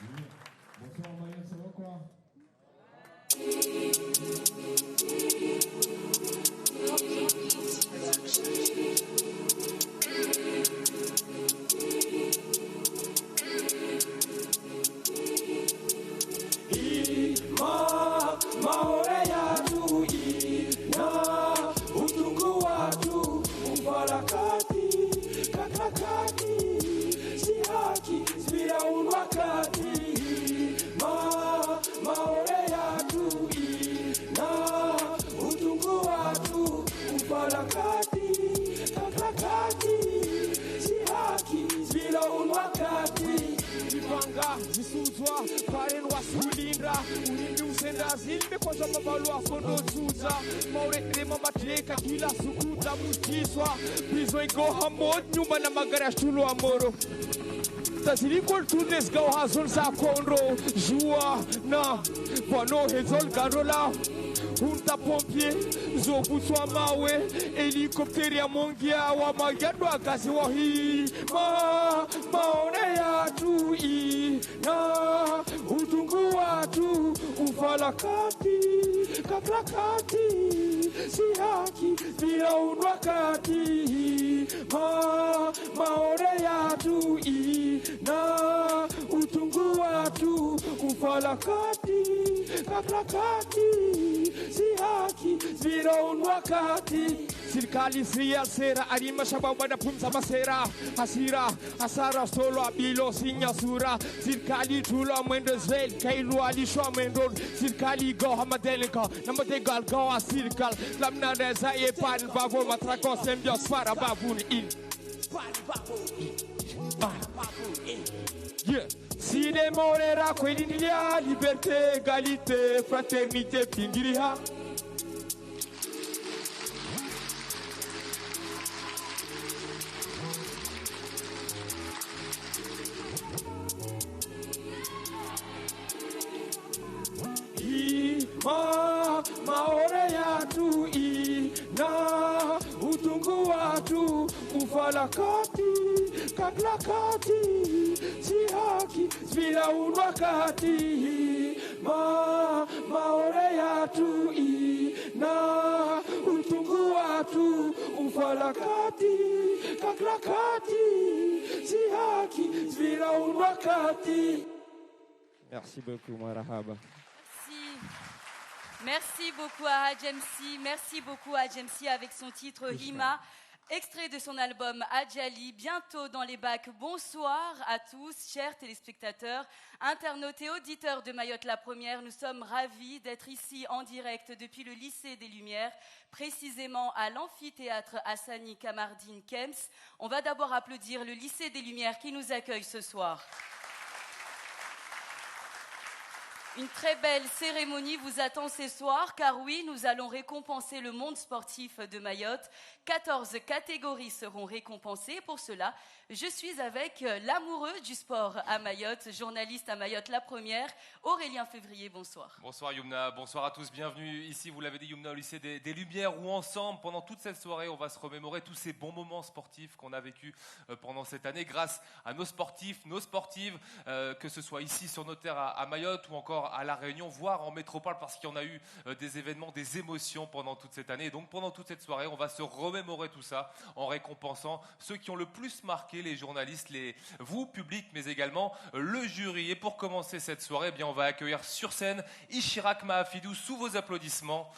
Bonsoir Mayotte, ça va quoi? Maore yatu ina utungu watu umbarakati kakakati si haki sivira unwakati maore yatu ina utungu watu umbarakati kakakati si haki sivira unwakati vipanga zisuzwa parenwa sulindra ulimi usenda zilme kwa mabalwa kondo zuza maure mabatreka kila sukuta mustiswa bizo iko hamod nyumba na magara shulu amoro tazirikol tunes gau hazon sa konro jua na vano hezol garola Unta pompier, zobutswa mawe, helikopteri ya mongia wa magendo akazi wahi maone yatu na utungu watu ufalakati kaplakati si haki bila unwakati maone yatu na utungu watu ufalakati kaplakati si haki zira unwakati serikali siya sera alima shababu na pumza masera hasira hasara solo abilo sinyasura serikali tula mwendo zel kailu alishwa mwendo serikali go hamadelika namadegal go asirikal lamna reza ye pan bavo matrako sembios para babun in yeah. Si demorera quell'India, liberté, égalité, fraternité, pingiriha. Maore yatu na utungu watu ufalakati kaklakati si haki bila unwakati maore yatu na utungu watu ufalakati kaklakati si haki bila unwakati. Merci beaucoup Marahaba. Merci beaucoup à Adjemsi. Merci beaucoup à Adjemsi avec son titre Hima, extrait de son album Adjali, bientôt dans les bacs. Bonsoir à tous, chers téléspectateurs, internautes et auditeurs de Mayotte la Première. Nous sommes ravis d'être ici en direct depuis le lycée des Lumières, précisément à l'amphithéâtre Hassani Kamardine Kems. On va d'abord applaudir le lycée des Lumières qui nous accueille ce soir. Une très belle cérémonie vous attend ce soir, car oui, nous allons récompenser le monde sportif de Mayotte. 14 catégories seront récompensées. Pour cela, je suis avec l'amoureux du sport à Mayotte, journaliste à Mayotte la Première, Aurélien Février, bonsoir. Bonsoir Youmna, bonsoir à tous, bienvenue ici, vous l'avez dit Youmna, au lycée des Lumières, où ensemble, pendant toute cette soirée, on va se remémorer tous ces bons moments sportifs qu'on a vécu pendant cette année, grâce à nos sportifs, nos sportives, que ce soit ici sur nos terres à Mayotte ou encore à La Réunion, voire en métropole, parce qu'il y en a eu des événements, des émotions pendant toute cette année. Et donc pendant toute cette soirée, on va se remémorer tout ça en récompensant ceux qui ont le plus marqué, les journalistes, vous, public, mais également le jury. Et pour commencer cette soirée, eh bien, on va accueillir sur scène Ishirak Mahafidou sous vos applaudissements.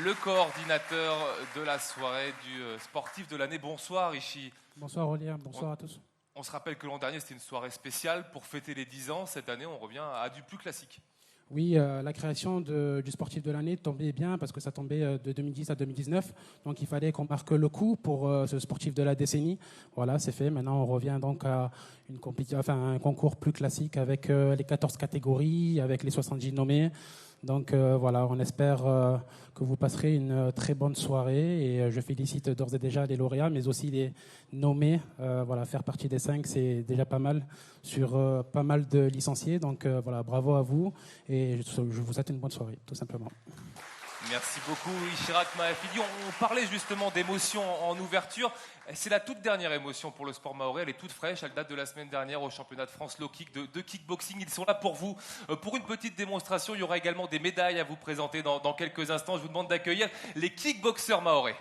Le coordinateur de la soirée du sportif de l'année. Bonsoir Ishi. Bonsoir Aurélien, bonsoir à tous. On se rappelle que l'an dernier, c'était une soirée spéciale pour fêter les 10 ans. Cette année, on revient à du plus classique. Oui, la création du sportif de l'année tombait bien parce que ça tombait de 2010 à 2019. Donc, il fallait qu'on marque le coup pour ce sportif de la décennie. Voilà, c'est fait. Maintenant, on revient donc à un concours plus classique avec les 14 catégories, avec les 70 nommés. Donc voilà, on espère que vous passerez une très bonne soirée et je félicite d'ores et déjà les lauréats, mais aussi les nommés. Voilà, faire partie des 5, c'est déjà pas mal sur pas mal de licenciés. Donc voilà, bravo à vous et je vous souhaite une bonne soirée, tout simplement. Merci beaucoup Ishirak Mahafidi. On parlait justement d'émotion en ouverture. C'est la toute dernière émotion pour le sport mahorais. Elle est toute fraîche. Elle date de la semaine dernière au championnat de France low kick de kickboxing. Ils sont là pour vous. Pour une petite démonstration, il y aura également des médailles à vous présenter dans quelques instants. Je vous demande d'accueillir les kickboxers mahorais.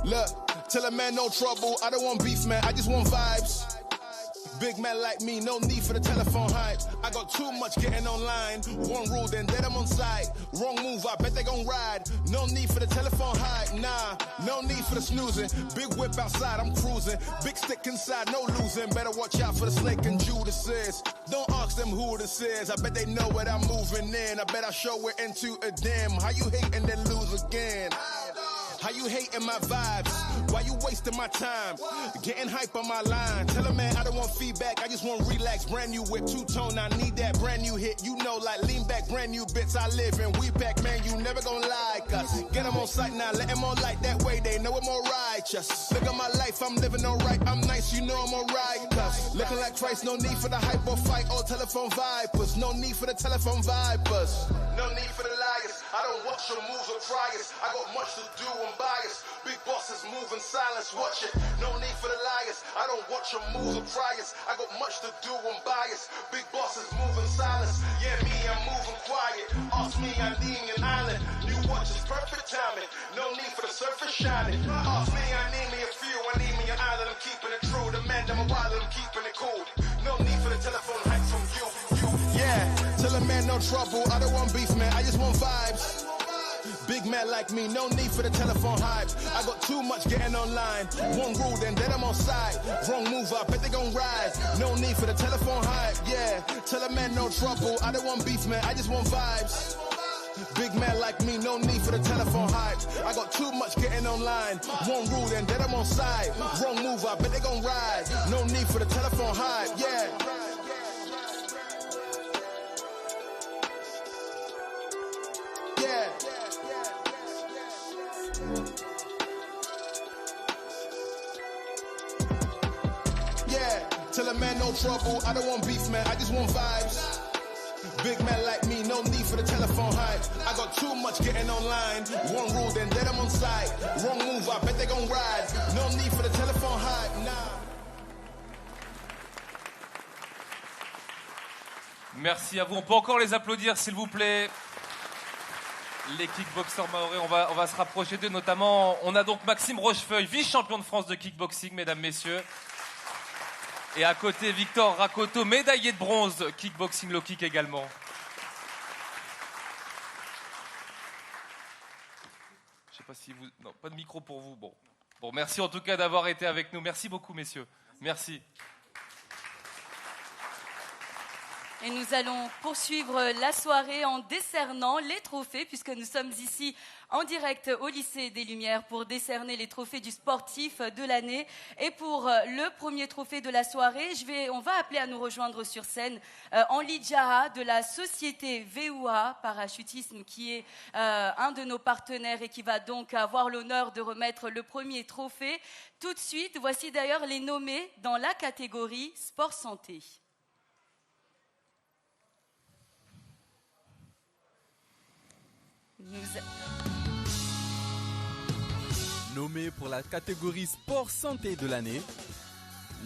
Look, tell a man no trouble, I don't want beef, man, I just want vibes. Big man like me, no need for the telephone hype. I got too much getting online. One rule, then dead I'm on site. Wrong move, I bet they gon' ride. No need for the telephone hype, nah. No need for the snoozing. Big whip outside, I'm cruising. Big stick inside, no losing. Better watch out for the snake and Judas is. Don't ask them who this is. I bet they know what I'm moving in. I bet I show it into a dim. How you hate and then lose again? How you hating my vibes? Why you wasting my time? Getting hype on my line. Tell a man I don't want feedback, I just want relax. Brand new whip, two-tone, I need that brand new hit. You know, like lean back, brand new bits I live in. We back, man, you never gonna like us. Get them on sight now, let them on light. That way they know I'm more righteous. Look at my life, I'm living alright. I'm nice, you know I'm alright. Cause looking like Christ, no need for the hype or fight or telephone vipers. No need for the telephone vipers. No need for the liars. I don't watch your moves or trials. I got much to do, I'm biased. Big bosses move in silence, watch it. No need for the liars. I don't watch your moves or trials. I got much to do, I'm biased. Big bosses move in silence. Yeah, me, I'm moving quiet. Ask me, I need an island. New watch is perfect timing. No need for the surface shining. Ask me, I need me a few. I need me an island. I'm keeping it true. The man, I'm a wild, I'm keeping it cool. No need for the telephone hype from you. Yeah, tell a man no trouble. I don't want beef, man. I just want vibes. Big man like me, no need for the telephone hype. I got too much getting online. One rule, then dead I'm on side. Wrong move, I bet they gon' ride. No need for the telephone hype, yeah. Tell a man no trouble. I don't want beef, man. I just want vibes. Big man like me, no need for the telephone hype. I got too much getting online. One rule, then dead I'm on side. Wrong move, I bet they gon' ride. No need for the telephone hype, yeah. Yeah, tell a man no trouble, I don't want beef, man, I just want vibes. Big man like me, no need for the telephone hype. I got too much getting online. One rule, then dead I'm on side. Wrong move, I bet they gon' ride. No need for the telephone hype, nah. Merci à vous. On peut encore les applaudir, s'il vous plaît. Les kickboxers mahorais, on va se rapprocher d'eux. Notamment, on a donc Maxime Rochefeuille, vice-champion de France de kickboxing, mesdames, messieurs. Et à côté, Victor Rakoto, médaillé de bronze, kickboxing low kick également. Je sais pas si vous... Non, pas de micro pour vous. Bon, merci en tout cas d'avoir été avec nous. Merci beaucoup, messieurs. Merci. Et nous allons poursuivre la soirée en décernant les trophées, puisque nous sommes ici en direct au lycée des Lumières pour décerner les trophées du sportif de l'année. Et pour le premier trophée de la soirée, on va appeler à nous rejoindre sur scène Henli Djaha de la société VUA Parachutisme, qui est un de nos partenaires et qui va donc avoir l'honneur de remettre le premier trophée. Tout de suite, voici d'ailleurs les nommés dans la catégorie sport santé. Nommé pour la catégorie sport santé de l'année,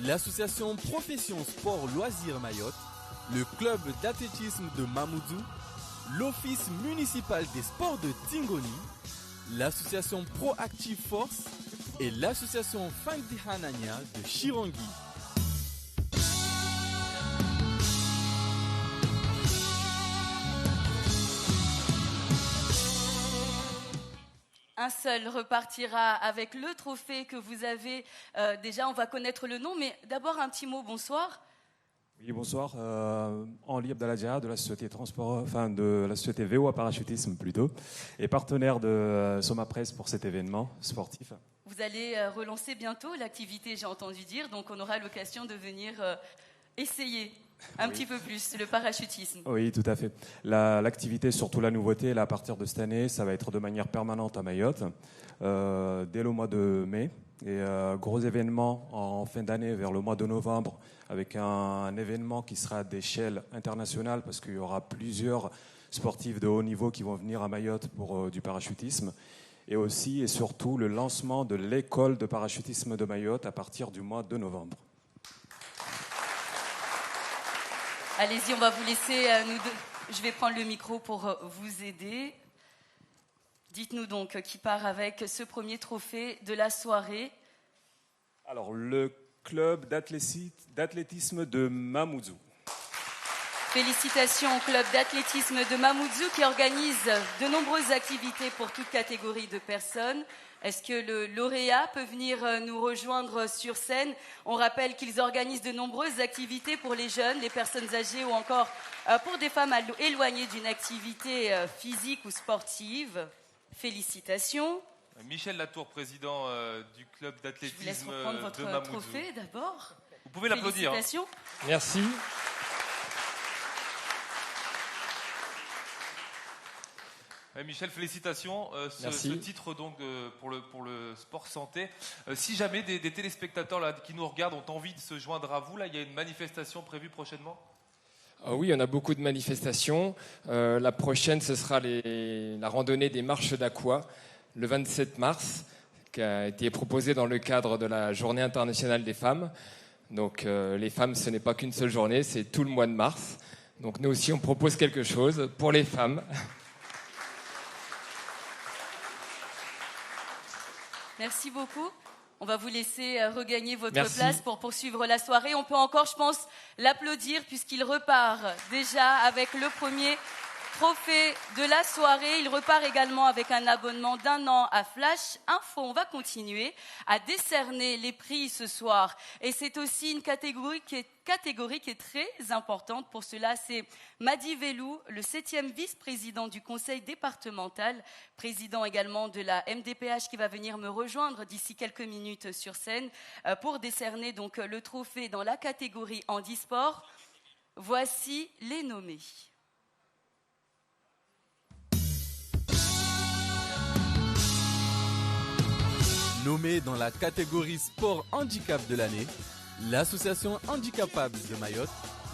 l'association Profession Sport Loisirs Mayotte, le club d'athlétisme de Mamoudzou, l'office municipal des sports de Tingoni, l'association Proactive Force et l'association Fangdi Hanania de Chirangi. Un seul repartira avec le trophée que vous avez. Déjà, on va connaître le nom, mais d'abord un petit mot. Bonsoir. Oui, bonsoir. Henli Abdallah Djaha de la société de la société VUA Parachutisme plutôt, et partenaire de Soma Presse pour cet événement sportif. Vous allez relancer bientôt l'activité, j'ai entendu dire, donc on aura l'occasion de venir essayer un petit peu plus le parachutisme. Oui, tout à fait. L'activité, surtout la nouveauté, là, à partir de cette année, ça va être de manière permanente à Mayotte, dès le mois de mai. Et gros événement en fin d'année, vers le mois de novembre, avec un événement qui sera d'échelle internationale, parce qu'il y aura plusieurs sportifs de haut niveau qui vont venir à Mayotte pour du parachutisme. Et aussi et surtout le lancement de l'école de parachutisme de Mayotte à partir du mois de novembre. Allez-y, on va vous laisser je vais prendre le micro pour vous aider. Dites-nous donc qui part avec ce premier trophée de la soirée. Alors, le club d'athlétisme de Mamoudzou. Félicitations au club d'athlétisme de Mamoudzou qui organise de nombreuses activités pour toute catégorie de personnes. Est-ce que le lauréat peut venir nous rejoindre sur scène? On rappelle qu'ils organisent de nombreuses activités pour les jeunes, les personnes âgées ou encore pour des femmes éloignées d'une activité physique ou sportive. Félicitations. Michel Latour, président du club d'athlétisme de Mamoudzou. Je vous laisse reprendre votre trophée d'abord. Vous pouvez l'applaudir. Félicitations. Merci. Michel, félicitations. Ce titre donc pour le sport santé. Si jamais des téléspectateurs là, qui nous regardent ont envie de se joindre à vous, là, il y a une manifestation prévue prochainement? Oui, on a beaucoup de manifestations. La prochaine, ce sera la randonnée des marches d'Aqua, le 27 mars, qui a été proposée dans le cadre de la Journée internationale des femmes. Donc les femmes, ce n'est pas qu'une seule journée, c'est tout le mois de mars. Donc nous aussi, on propose quelque chose pour les femmes. Merci beaucoup. On va vous laisser regagner votre place pour poursuivre la soirée. On peut encore, je pense, l'applaudir puisqu'il repart déjà avec le premier trophée de la soirée. Il repart également avec un abonnement d'1 an à Flash Info. On va continuer à décerner les prix ce soir. Et c'est aussi une catégorie qui est très importante. Pour cela, c'est Madi Velou, le 7e vice-président du conseil départemental, président également de la MDPH, qui va venir me rejoindre d'ici quelques minutes sur scène pour décerner donc le trophée dans la catégorie handisport. Voici les nommés. Nommé dans la catégorie sport handicap de l'année, l'association Handicapables de Mayotte,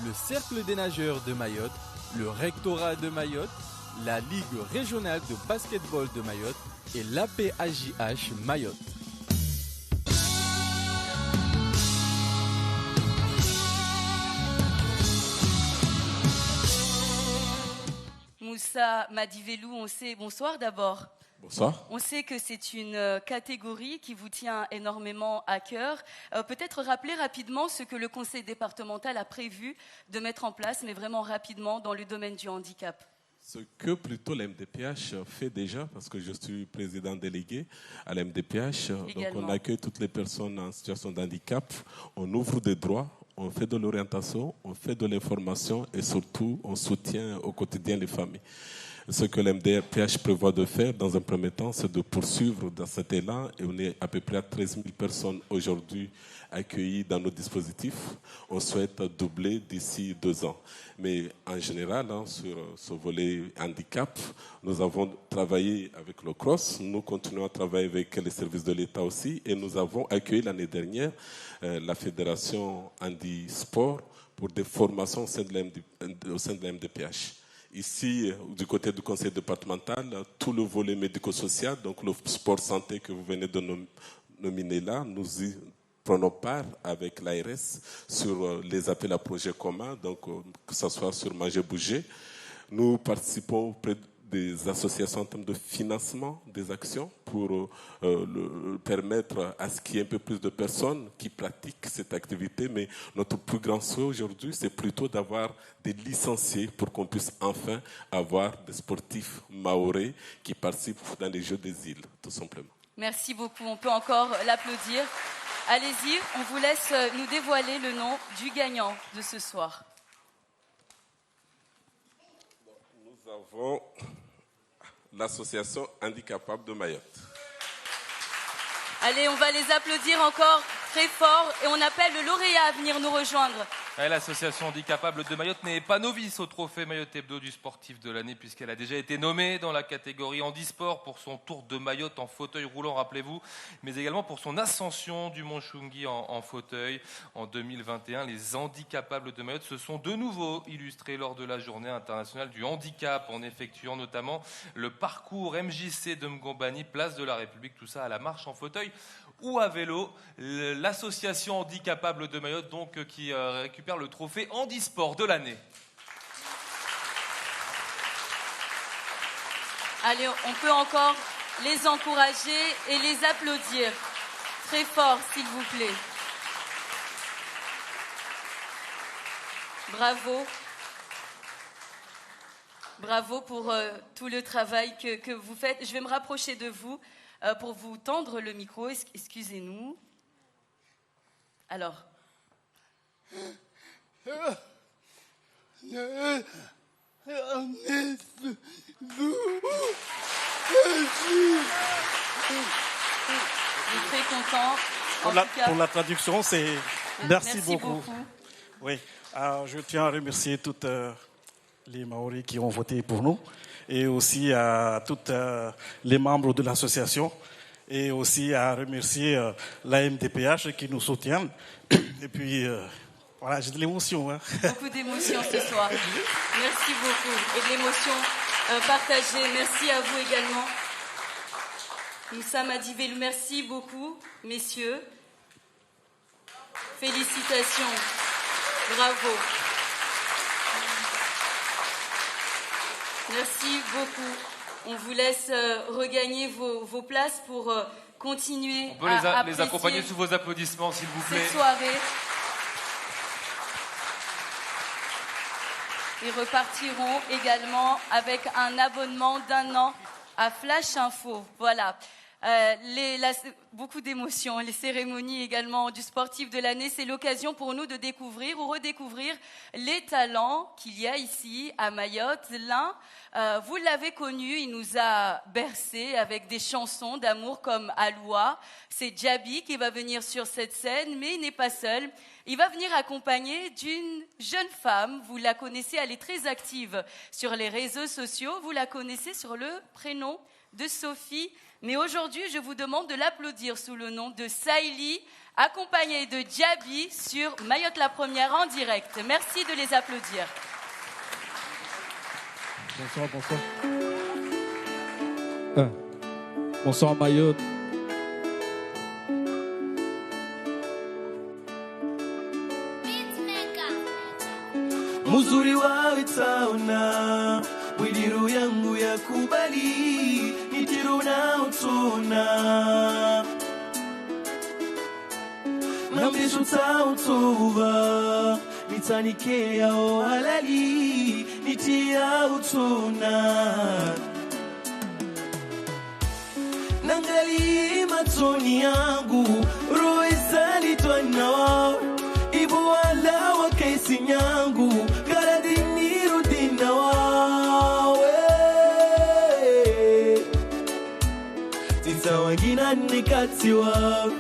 le Cercle des nageurs de Mayotte, le Rectorat de Mayotte, la Ligue régionale de basketball de Mayotte et l'APAJH Mayotte. Moussa Madi Velou, on sait, bonsoir d'abord. Bonsoir. On sait que c'est une catégorie qui vous tient énormément à cœur. Peut-être rappeler rapidement ce que le conseil départemental a prévu de mettre en place, mais vraiment rapidement, dans le domaine du handicap. Ce que plutôt l'MDPH fait déjà, parce que je suis président délégué à l'MDPH, donc on accueille toutes les personnes en situation de handicap, on ouvre des droits, on fait de l'orientation, on fait de l'information et surtout on soutient au quotidien les familles. Ce que l'MDPH prévoit de faire dans un premier temps, c'est de poursuivre dans cet élan et on est à peu près à 13 000 personnes aujourd'hui accueillies dans nos dispositifs. On souhaite doubler d'ici 2 ans. Mais en général, sur ce volet handicap, nous avons travaillé avec le CROSS, nous continuons à travailler avec les services de l'État aussi et nous avons accueilli l'année dernière la Fédération Handisport pour des formations au sein de la MDPH. Ici, du côté du conseil départemental, tout le volet médico-social, donc le sport santé que vous venez de nominer là, nous y prenons part avec l'ARS sur les appels à projets communs, donc que ce soit sur Manger Bouger. Nous participons auprès des associations en termes de financement des actions pour permettre à ce qu'il y ait un peu plus de personnes qui pratiquent cette activité. Mais notre plus grand souhait aujourd'hui, c'est plutôt d'avoir des licenciés pour qu'on puisse enfin avoir des sportifs mahorais qui participent dans les Jeux des îles, tout simplement. Merci beaucoup. On peut encore l'applaudir. Allez-y, on vous laisse nous dévoiler le nom du gagnant de ce soir. Nous avons l'association Handicapables de Mayotte. Allez, on va les applaudir encore très fort et on appelle le lauréat à venir nous rejoindre. L'association handicapable de Mayotte n'est pas novice au trophée Mayotte Hebdo du sportif de l'année puisqu'elle a déjà été nommée dans la catégorie handisport pour son tour de Mayotte en fauteuil roulant, rappelez-vous, mais également pour son ascension du Mont Chungi en fauteuil. En 2021, les handicapables de Mayotte se sont de nouveau illustrés lors de la journée internationale du handicap en effectuant notamment le parcours MJC de Mgombani, place de la République, tout ça à la marche en fauteuil ou à vélo. L'association handicapable de Mayotte donc qui récupère le trophée handisport de l'année. Allez, on peut encore les encourager et les applaudir très fort, s'il vous plaît. Bravo. Bravo pour tout le travail que vous faites. Je vais me rapprocher de vous pour vous tendre le micro. Excusez-nous. Alors. Je suis très content. Pour la traduction, c'est merci beaucoup. Oui, je tiens à remercier toutes les Maoris qui ont voté pour nous et aussi à tous les membres de l'association et aussi à remercier la MDPH qui nous soutient. Et puis, voilà, j'ai de l'émotion. Beaucoup d'émotions ce soir. Merci beaucoup. Et de l'émotion partagée. Merci à vous également. Moussa Madivelou, merci beaucoup, messieurs. Félicitations. Bravo. Merci beaucoup. On vous laisse regagner vos places pour continuer on peut les accompagner sous vos applaudissements, s'il vous plaît. Cette soirée. Ils repartiront également avec un abonnement d'1 an à Flash Info. Voilà. Beaucoup d'émotions. Les cérémonies également du sportif de l'année, c'est l'occasion pour nous de découvrir ou redécouvrir les talents qu'il y a ici à Mayotte. L'un, vous l'avez connu, il nous a bercé avec des chansons d'amour comme Aloua. C'est Djabi qui va venir sur cette scène, mais il n'est pas seul. Il va venir accompagné d'une jeune femme. Vous la connaissez, elle est très active sur les réseaux sociaux. Vous la connaissez sur le prénom de Sophie. Mais aujourd'hui, je vous demande de l'applaudir sous le nom de Saïli, accompagnée de Djabi sur Mayotte la Première en direct. Merci de les applaudir. Bonsoir, bonsoir. Bonsoir Mayotte. Muzuri wawe taona, widiru yangu ya kubali, nitiru na utona. Nambishu tautuva, nitanikea o halali, nitia utona. Nangali matoni yangu, roe zalitwa na ibu wala wa kesi nyangu, karadini rudina wawe. Tita wangina nikatiwa,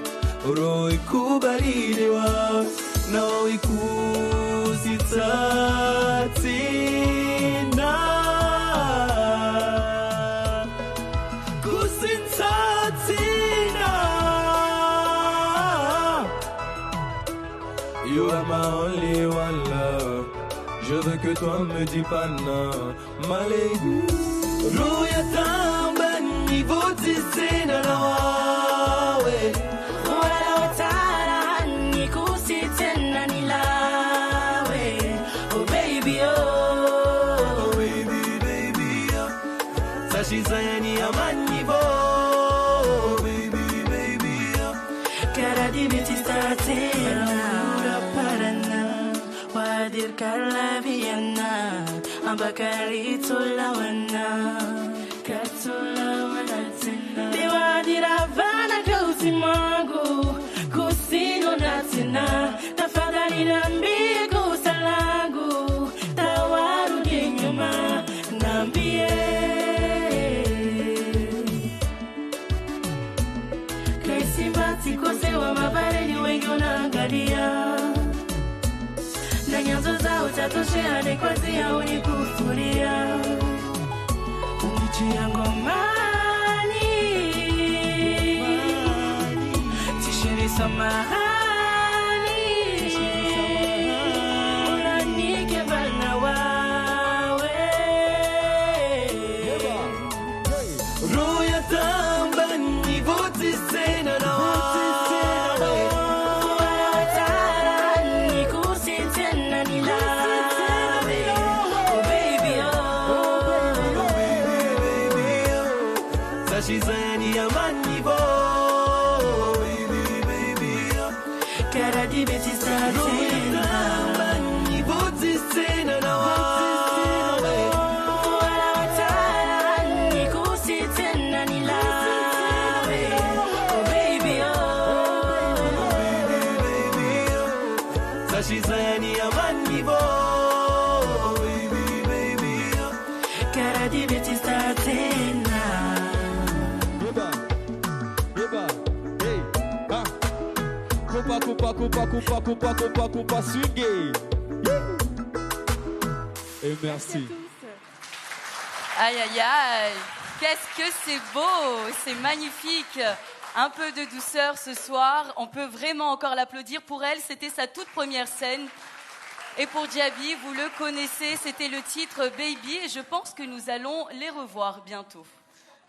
roe kubaliliwa, na ikusitatina. You are my only one love. Je veux que toi me dis pas non. Malaigu Ruya tamba niveau tisina na wawe. Wala watara niku sitena nilawe. Oh baby oh baby baby oh. Sashi sayani amani bo. Oh baby baby oh. Karadi biti startena. Wadir kalaviana, ambakari tulawana, katulawana tina. Dewadir avana kusimangu, kusino natina. Tafadhali niambie kosa langu, tawarudi nyuma, niambie. Kaisi bati kosewa mabare ni wengi unatosha ni kwazia unikufuria unichia ngomani tishiri samahani unanike bana wawe roya tamba nivuti sena na wawe Shizani amani bo baby baby cara di beti statina amani boti sena na wa tani kusi tena ni la oh baby Shizani amani bo baby baby cara di beti statina Coupa, swinguer. Et merci. Aïe, aïe, aïe. Qu'est-ce que c'est beau, c'est magnifique. Un peu de douceur ce soir. On peut vraiment encore l'applaudir. Pour elle, c'était sa toute première scène. Et pour Diaby, vous le connaissez, c'était le titre Baby. Et je pense que nous allons les revoir bientôt.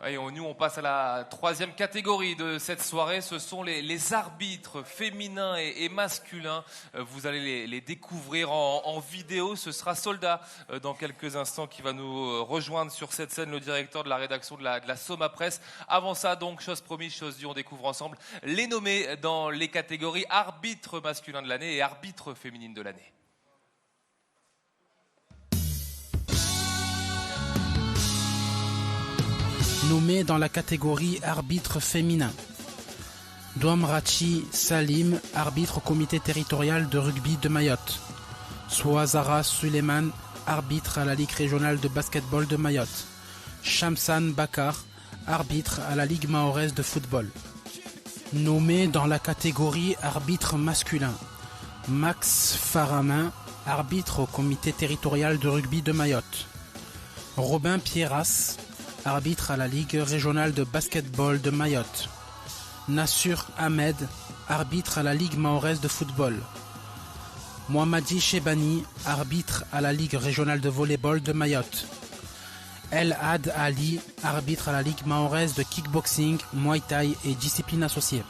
Et nous, on passe à la troisième catégorie de cette soirée. Ce sont les arbitres féminins et masculins. Vous allez les découvrir en vidéo. Ce sera Soldat dans quelques instants qui va nous rejoindre sur cette scène, le directeur de la rédaction de la Soma Presse. Avant ça, donc, chose promise, chose due, on découvre ensemble les nommés dans les catégories arbitre masculin de l'année et arbitre féminine de l'année. Nommé dans la catégorie arbitre féminin. Douamrachi Salim, arbitre au comité territorial de rugby de Mayotte. Souazara Suleiman, arbitre à la Ligue régionale de basketball de Mayotte. Shamsan Bakar, arbitre à la Ligue mahoraise de football. Nommé dans la catégorie arbitre masculin. Max Faramin, arbitre au comité territorial de rugby de Mayotte. Robin Pierras, arbitre à la Ligue régionale de basketball de Mayotte. Nassur Ahmed, arbitre à la Ligue mahoraise de football. Mohamadi Chebani, arbitre à la Ligue régionale de volleyball de Mayotte. El Had Ali, arbitre à la Ligue mahoraise de kickboxing, muay thai et discipline associée.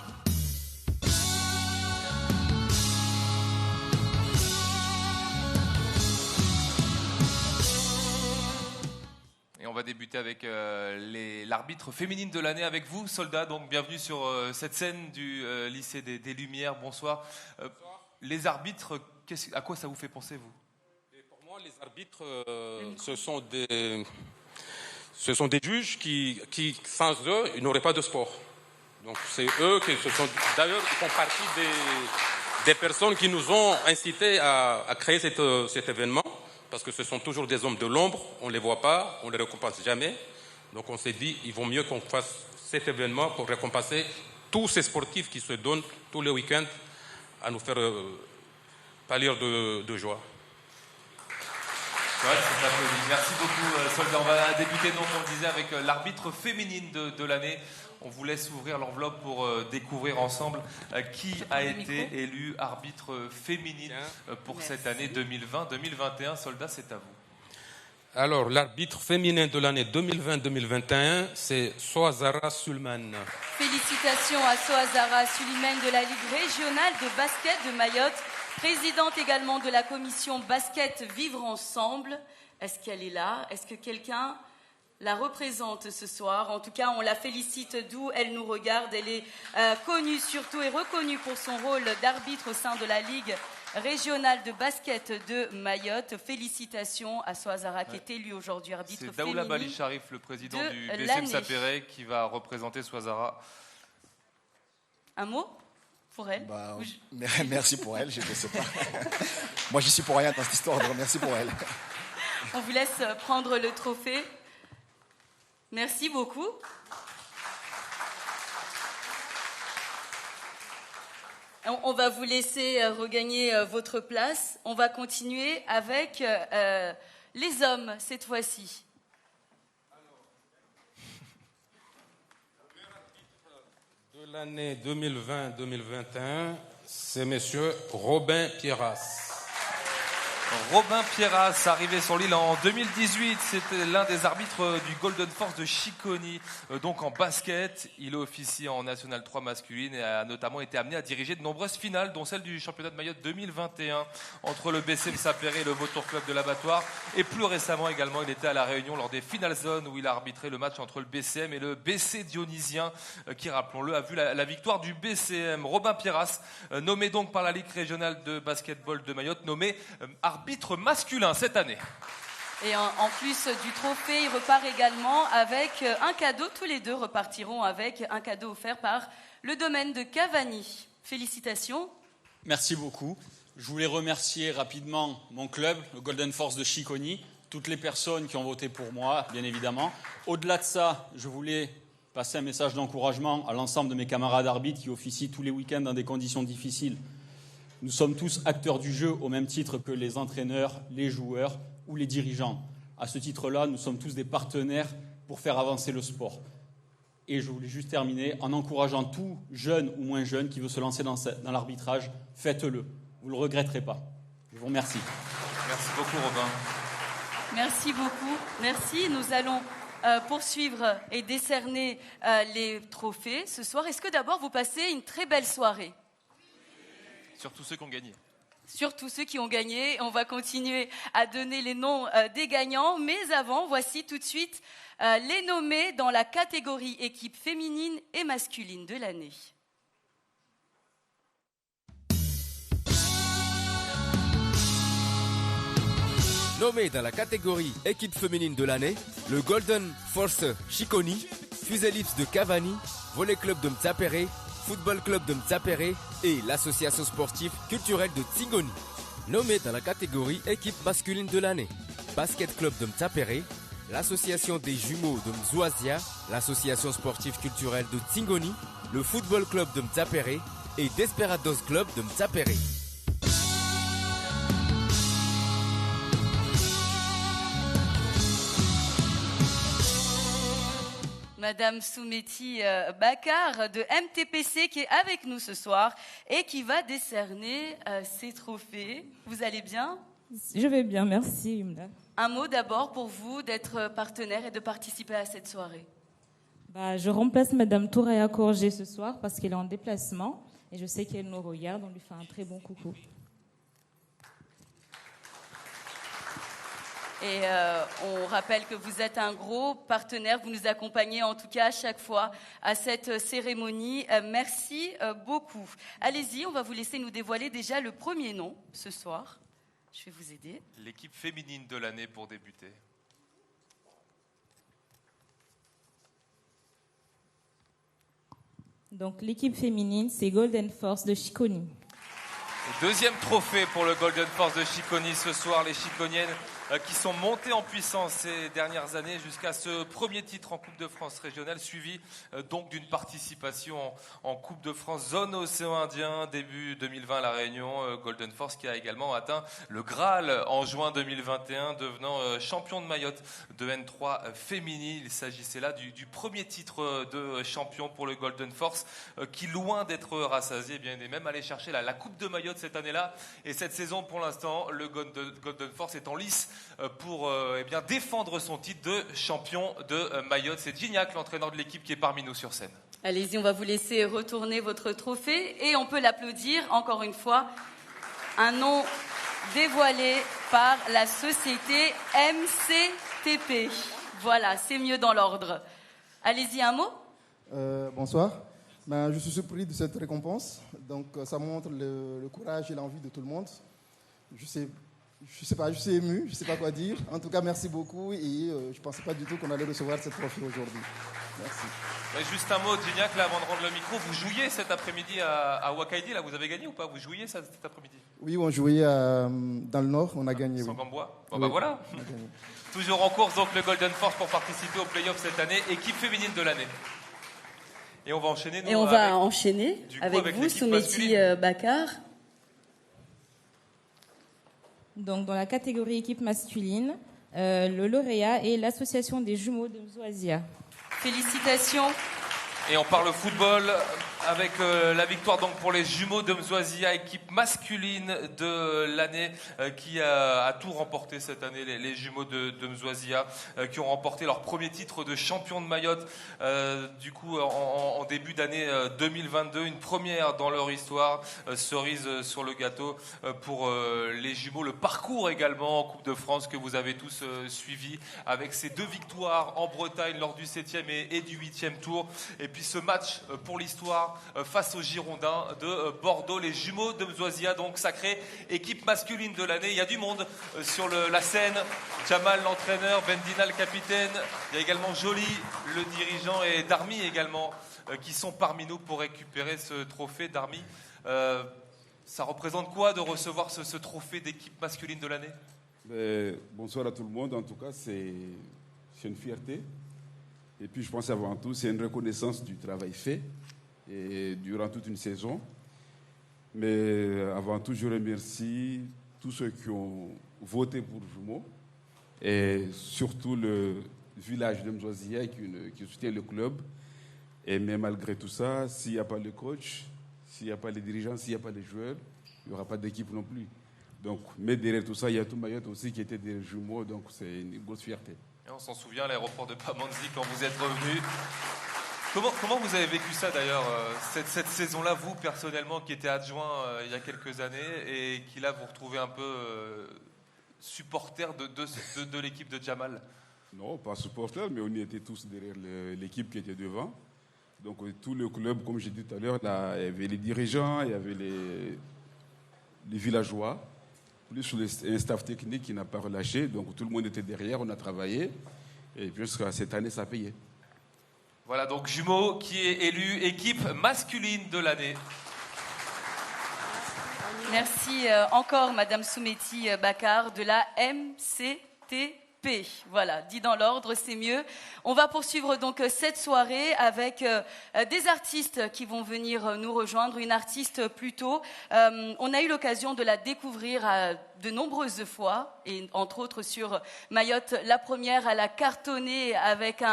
On va débuter avec l'arbitre féminine de l'année avec vous, Soldat. Donc bienvenue sur cette scène du lycée des Lumières. Bonsoir. Les arbitres, à quoi ça vous fait penser, vous? Et pour moi, les arbitres, ce sont des juges qui, sans eux, ils n'auraient pas de sport. Donc c'est eux qui d'ailleurs, ils font partie des personnes qui nous ont incités à créer cet événement. Parce que ce sont toujours des hommes de l'ombre, on ne les voit pas, on ne les récompense jamais. Donc on s'est dit, il vaut mieux qu'on fasse cet événement pour récompenser tous ces sportifs qui se donnent tous les week-ends à nous faire pâlir de joie. Ouais, merci beaucoup, Soldat. On va débuter, donc, on le disait, avec l'arbitre féminine de l'année. On vous laisse ouvrir l'enveloppe pour découvrir ensemble qui a été élu arbitre féminine pour cette année 2020-2021. Soldat, c'est à vous. Alors, l'arbitre féminin de l'année 2020-2021, c'est Souazara Suleiman. Félicitations à Souazara Suleiman de la Ligue régionale de basket de Mayotte, présidente également de la commission basket Vivre Ensemble. Est-ce qu'elle est là? Est-ce que quelqu'un la représente ce soir? En tout cas, on la félicite d'où elle nous regarde. Elle est connue surtout et reconnue pour son rôle d'arbitre au sein de la Ligue régionale de basket de Mayotte. Félicitations à Souazara qui est élue aujourd'hui arbitre féminine. C'est Daoula Bali Sharif, le président du BCM Sapéré, qui va représenter Souazara. Un mot pour elle? Merci pour elle, je ne sais pas. Moi, j'y suis pour rien dans cette histoire, donc merci pour elle. On vous laisse prendre le trophée. Merci beaucoup. On va vous laisser regagner votre place. On va continuer avec les hommes cette fois-ci. De l'année 2020-2021, c'est monsieur Robin Pierras. Robin Pierras, arrivé sur l'île en 2018, c'était l'un des arbitres du Golden Force de Chiconi, donc en basket. Il officie en National 3 masculine et a notamment été amené à diriger de nombreuses finales, dont celle du championnat de Mayotte 2021 entre le BCM Sapéré et le Vautour Club de l'Abattoir. Et plus récemment également, il était à La Réunion lors des Final Zones où il a arbitré le match entre le BCM et le BC Dionysien, qui, rappelons-le, a vu la victoire du BCM. Robin Pierras, nommé donc par la Ligue régionale de basketball de Mayotte, nommé arbitre masculin cette année. Et en plus du trophée, il repart également avec un cadeau. Tous les deux repartiront avec un cadeau offert par le domaine de Cavani. Félicitations. Merci beaucoup. Je voulais remercier rapidement mon club, le Golden Force de Chiconi, toutes les personnes qui ont voté pour moi, bien évidemment. Au-delà de ça, je voulais passer un message d'encouragement à l'ensemble de mes camarades arbitres qui officient tous les week-ends dans des conditions difficiles. Nous sommes tous acteurs du jeu au même titre que les entraîneurs, les joueurs ou les dirigeants. À ce titre-là, nous sommes tous des partenaires pour faire avancer le sport. Et je voulais juste terminer en encourageant tout jeune ou moins jeune qui veut se lancer dans l'arbitrage. Faites-le, vous ne le regretterez pas. Je vous remercie. Merci beaucoup Robin. Merci beaucoup. Merci. Nous allons poursuivre et décerner les trophées ce soir. Est-ce que d'abord vous passez une très belle soirée ? Surtout ceux qui ont gagné. Surtout ceux qui ont gagné. On va continuer à donner les noms des gagnants. Mais avant, voici tout de suite les nommés dans la catégorie équipe féminine et masculine de l'année. Nommé dans la catégorie équipe féminine de l'année, le Golden Force Chiconi, Fuselips de Cavani, Volley Club de Mtsapéré, Football Club de Mtsapéré et l'association sportive culturelle de Tsingoni. Nommé dans la catégorie équipe masculine de l'année, Basket Club de Mtsapéré, l'association des jumeaux de Mzouazia, l'association sportive culturelle de Tsingoni, le Football Club de Mtsapéré et Desperados Club de Mtsapéré. Madame Soumeti Bakar de MTPC qui est avec nous ce soir et qui va décerner ses trophées. Vous allez bien ? Je vais bien, merci Yumna. Un mot d'abord pour vous d'être partenaire et de participer à cette soirée. Je remplace Madame Touraya Korgé ce soir parce qu'elle est en déplacement et je sais qu'elle nous regarde, on lui fait un très bon coucou. Et on rappelle que vous êtes un gros partenaire, vous nous accompagnez en tout cas à chaque fois à cette cérémonie. Merci beaucoup. Allez-y, on va vous laisser nous dévoiler déjà le premier nom ce soir. Je vais vous aider. L'équipe féminine de l'année pour débuter. Donc l'équipe féminine, c'est Golden Force de Chiconi. Deuxième trophée pour le Golden Force de Chiconi ce soir, les Chiconiennes qui sont montées en puissance ces dernières années jusqu'à ce premier titre en Coupe de France régionale, suivi donc d'une participation en Coupe de France zone océan Indien début 2020 à La Réunion. Golden Force qui a également atteint le Graal en juin 2021, devenant champion de Mayotte de N3 féminine. Il s'agissait là du premier titre de champion pour le Golden Force qui, loin d'être rassasié, bien, est même allé chercher la Coupe de Mayotte cette année-là. Et cette saison, pour l'instant, le Golden Force est en lice pour défendre son titre de champion de Mayotte. C'est Gignac, l'entraîneur de l'équipe, qui est parmi nous sur scène. Allez-y, on va vous laisser retourner votre trophée et on peut l'applaudir encore une fois. Un nom dévoilé par la société MCTP. Voilà, c'est mieux dans l'ordre. Allez-y, un mot. Bonsoir. Je suis surpris de cette récompense. Donc, ça montre le courage et l'envie de tout le monde. Je sais pas, je suis ému, je sais pas quoi dire. En tout cas, merci beaucoup et je pensais pas du tout qu'on allait recevoir cette trophée aujourd'hui. Merci. Ouais, juste un mot, Gignac, là, avant de rendre le micro. Vous jouiez cet après-midi à Wakaidi, là, vous avez gagné ou pas? Vous jouiez cet après-midi? Oui, on jouait dans le Nord, on a gagné. Sangambois. Oui. Voilà. Toujours en course, donc, le Golden Force pour participer aux playoffs cette année. Équipe féminine de l'année. Et on va enchaîner, nous, Et on va enchaîner avec vous, l'équipe Soumeti Bakar. Donc, dans la catégorie équipe masculine, le lauréat est l'association des jumeaux de Mzoazia. Félicitations. Et on parle football avec la victoire donc pour les jumeaux de Mzoazia, équipe masculine de l'année qui a tout remporté cette année, les jumeaux de Mzoazia qui ont remporté leur premier titre de champion de Mayotte du coup en début d'année 2022, une première dans leur histoire, cerise sur le gâteau pour les jumeaux. Le parcours également en Coupe de France que vous avez tous suivi avec ces 2 victoires en Bretagne lors du 7e et du 8e tour, et puis ce match pour l'histoire face aux Girondins de Bordeaux, les jumeaux de Mzoazia, donc sacrée équipe masculine de l'année. Il y a du monde sur la scène. Jamal, l'entraîneur, Bendina, le capitaine. Il y a également Joly, le dirigeant, et Darmi également, qui sont parmi nous pour récupérer ce trophée. Darmi, ça représente quoi de recevoir ce trophée d'équipe masculine de l'année? Bonsoir à tout le monde. En tout cas, c'est une fierté. Et puis, je pense avant tout, c'est une reconnaissance du travail fait et durant toute une saison. Mais avant tout, je remercie tous ceux qui ont voté pour Jumeaux et surtout le village de Mzoazia qui soutient le club. Et mais malgré tout ça, s'il n'y a pas le coach, s'il n'y a pas les dirigeants, s'il n'y a pas les joueurs, il n'y aura pas d'équipe non plus. Donc, mais derrière tout ça, il y a tout Mayotte aussi qui était des Jumeaux, donc c'est une grosse fierté. Et on s'en souvient à l'aéroport de Pamandzi quand vous êtes revenu. Comment vous avez vécu ça d'ailleurs, cette saison-là, vous personnellement qui étiez adjoint il y a quelques années et qui là vous retrouvez un peu supporter de l'équipe de Jamal? Non, pas supporter, mais on y était tous derrière l'équipe qui était devant. Donc tout le club, comme j'ai dit tout à l'heure, il y avait les dirigeants, il y avait les villageois, plus un staff technique qui n'a pas relâché. Donc tout le monde était derrière, on a travaillé. Et puis jusqu'à cette année, ça a payé. Voilà, donc Jumeaux qui est élu équipe masculine de l'année. Merci encore, Madame Soumeti Bakar, de la MCTP. Voilà, dit dans l'ordre, c'est mieux. On va poursuivre donc cette soirée avec des artistes qui vont venir nous rejoindre. Une artiste plutôt, on a eu l'occasion de la découvrir de nombreuses fois, et entre autres sur Mayotte. La première, elle a cartonné avec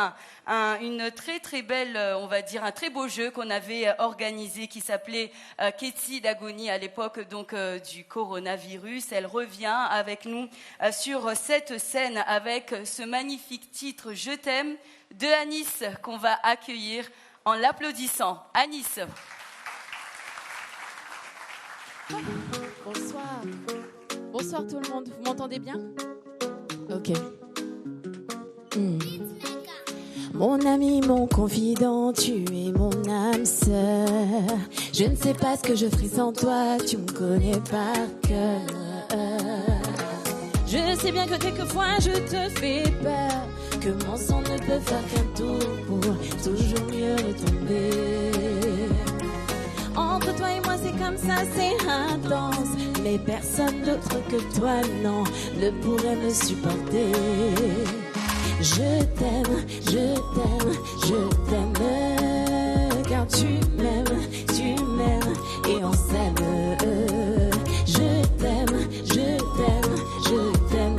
une très très belle, on va dire, un très beau jeu qu'on avait organisé qui s'appelait Ketsi d'agonie à l'époque donc du coronavirus. Elle revient avec nous sur cette scène avec ce magnifique titre Je t'aime de Anis qu'on va accueillir en l'applaudissant. Anis. Bonsoir. Bonsoir tout le monde, vous m'entendez bien? Ok. Mon ami, mon confident, tu es mon âme sœur. Je ne sais pas ce que je ferais sans toi, tu me connais par cœur. Je sais bien que quelquefois je te fais peur, que mon sang ne peut faire qu'un tour pour toujours mieux retomber. Entre toi et moi c'est comme ça, c'est intense, mais personne d'autre que toi, non, ne pourrait me supporter. Je t'aime, je t'aime, je t'aime, car tu m'aimes, et on s'aime. Je t'aime, je t'aime, je t'aime,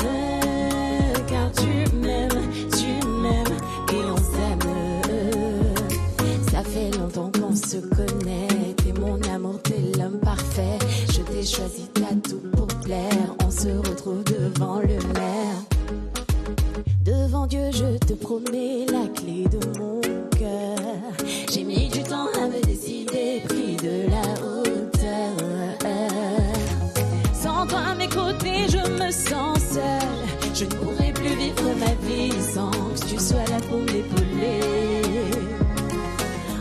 car tu m'aimes, et on s'aime. Ça fait longtemps qu'on se connaît, t'es mon amour, t'es l'homme parfait. Je t'ai choisi, t'as tout pour plaire, on se retrouve devant le maire. Devant Dieu, je te promets la clé de mon cœur. J'ai mis du temps à me décider, pris de la hauteur. Sans toi à mes côtés, je me sens seule. Je ne pourrai plus vivre ma vie sans que tu sois là pour m'épauler.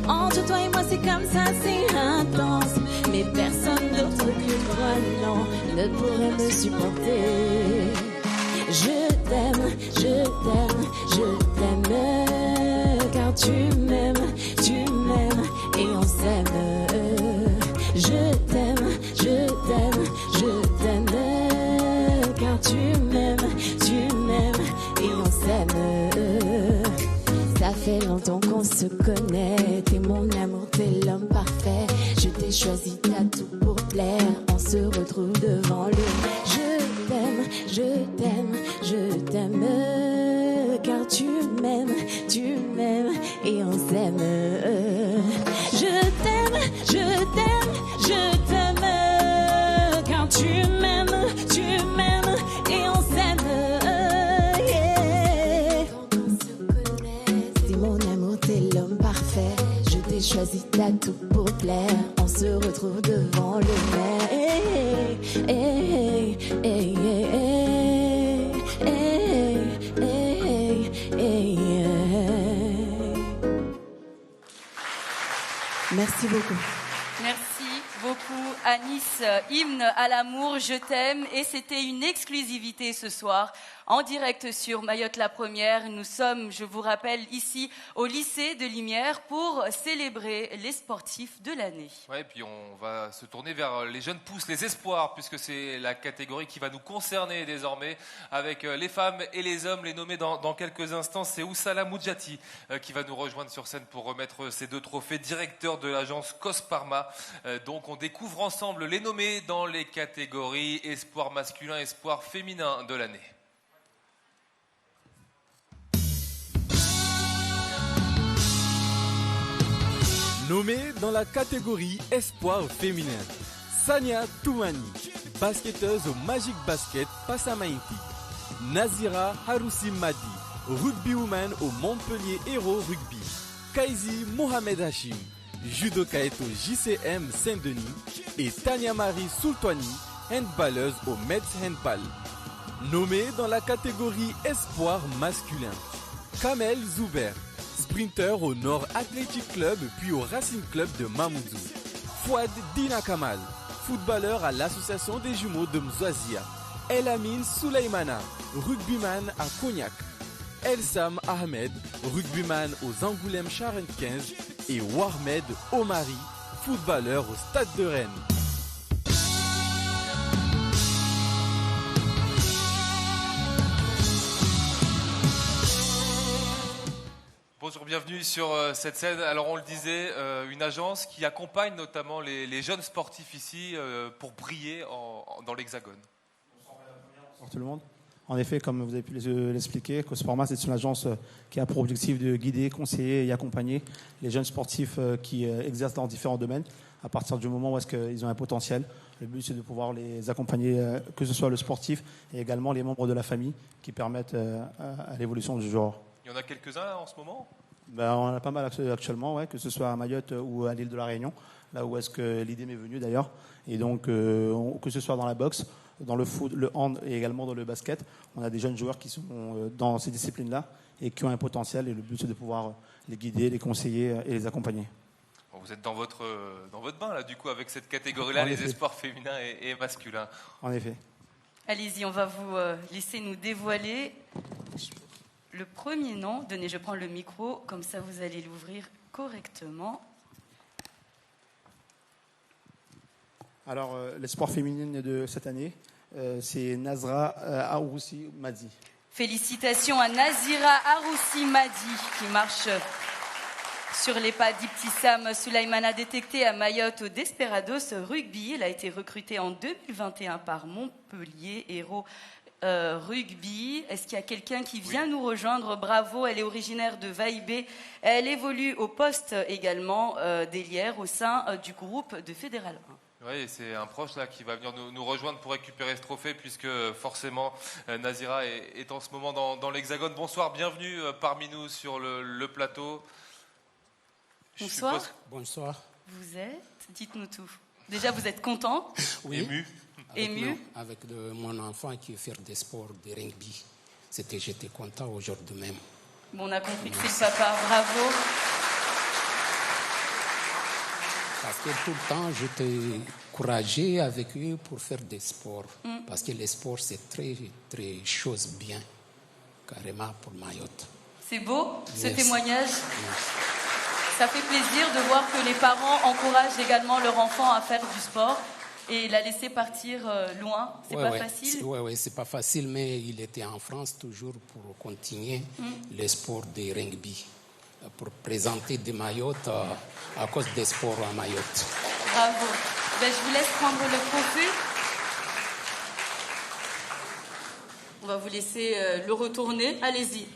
Entre toi et moi, c'est comme ça, c'est intense. Mais personne d'autre que toi, non, ne pourrait me supporter. Je t'aime, je t'aime, je t'aime, car tu m'aimes, et on s'aime. Je t'aime, je t'aime, je t'aime, car tu m'aimes, et on s'aime. Ça fait fait longtemps qu'on se connaît. T'es mon amour, t'es l'homme parfait. Je t'ai choisi, t'as tout pour plaire. On se retrouve devant le... Je t'aime, je t'aime, je t'aime. Car tu m'aimes et on s'aime. Je t'aime, je t'aime, je t'aime. Car tu m'aimes et on s'aime. Yeah. T'es mon amour, t'es l'homme parfait. Je t'ai choisi, t'as tout pour plaire. On se retrouve devant le maire. Hey, hey, hey, hey, hey, hey, hey, hey. Merci beaucoup. Merci beaucoup Anis, hymne à l'amour, je t'aime, et c'était une exclusivité ce soir en direct sur Mayotte la Première. Nous sommes, je vous rappelle, ici au lycée de Limières pour célébrer les sportifs de l'année. Ouais, et puis on va se tourner vers les jeunes pousses, les espoirs, puisque c'est la catégorie qui va nous concerner désormais avec les femmes et les hommes, les nommer dans quelques instants. C'est Oussala Moudjati qui va nous rejoindre sur scène pour remettre ces 2 trophées, directeur de l'agence Cosparma. Donc on découvre ensemble les nommés dans les catégories espoir masculin, espoir féminin de l'année. Nommé dans la catégorie espoir féminin, Sania Toumani, basketteuse au Magic Basket Passamainti. Nazira Haroussi Madi, rugbywoman au Montpellier Héros Rugby. Kaizi Mohamed Hachim, judoka au JCM Saint-Denis. Et Tania Marie Soultouani, handballeuse au Metz Handball. Nommé dans la catégorie espoir masculin, Kamel Zouber, sprinter au Nord Athletic Club puis au Racing Club de Mamoudzou. Fouad Dina Kamal, footballeur à l'association des jumeaux de Mzouazia. Elamine Souleymana, rugbyman à Cognac. Elsam Ahmed, rugbyman aux Angoulême Charente 15. Et Warmed Omari, footballeur au Stade de Rennes. Bonjour, bienvenue sur cette scène. Alors on le disait, une agence qui accompagne notamment les jeunes sportifs ici pour briller dans l'Hexagone. Bonjour tout le monde. En effet, comme vous avez pu l'expliquer, Cosparma, c'est une agence qui a pour objectif de guider, conseiller et accompagner les jeunes sportifs qui exercent dans différents domaines à partir du moment où est-ce qu'ils ont un potentiel. Le but, c'est de pouvoir les accompagner, que ce soit le sportif et également les membres de la famille qui permettent à l'évolution du genre. Il y en a quelques-uns en ce moment ? Ben, on en a pas mal actuellement, ouais, que ce soit à Mayotte ou à l'île de la Réunion, là où est-ce que l'idée m'est venue d'ailleurs. Et donc, que ce soit dans la boxe, dans le foot, le hand et également dans le basket, on a des jeunes joueurs qui sont dans ces disciplines-là et qui ont un potentiel. Et le but, c'est de pouvoir les guider, les conseiller et les accompagner. Bon, vous êtes dans votre bain, là, du coup, avec cette catégorie-là, les espoirs féminins et masculins. En effet. Allez-y, on va vous laisser nous dévoiler le premier nom. Donnez, je prends le micro, comme ça vous allez l'ouvrir correctement. Alors, l'espoir féminine de cette année, c'est Nazira Haroussi Madi. Félicitations à Nazira Haroussi Madi qui marche sur les pas d'Ibtissam Souleymana, détectée à Mayotte au Desperados Rugby. Elle a été recrutée en 2021 par Montpellier Héros Rugby. Est-ce qu'il y a quelqu'un qui vient nous rejoindre? Bravo, elle est originaire de Vaïbé. Elle évolue au poste également d'ailière au sein du groupe de Fédéral 1. Oui, c'est un proche là qui va venir nous rejoindre pour récupérer ce trophée, puisque forcément Nazira est en ce moment dans l'Hexagone. Bonsoir, bienvenue parmi nous sur le plateau. Bonsoir. Bonsoir. Vous êtes, dites-nous tout. Déjà, vous êtes content? Oui. Ému. Avec mon enfant qui veut faire des sports, des rugby. J'étais content aujourd'hui même. Bon, on a compris que c'est le papa. Bravo. Parce que tout le temps, j'étais encouragé avec eux pour faire des sports. Parce que les sports, c'est très, très chose bien, carrément pour Mayotte. C'est beau, ce Yes. témoignage. Yes. Ça fait plaisir de voir que les parents encouragent également leur enfant à faire du sport et la laisser partir loin. C'est pas facile. Oui, c'est pas facile, mais il était en France toujours pour continuer les sports de rugby. pour présenter des Mayotte à cause des sports à Mayotte. Bravo. Ben, je vous laisse prendre le trophée. On va vous laisser le retourner. Allez-y.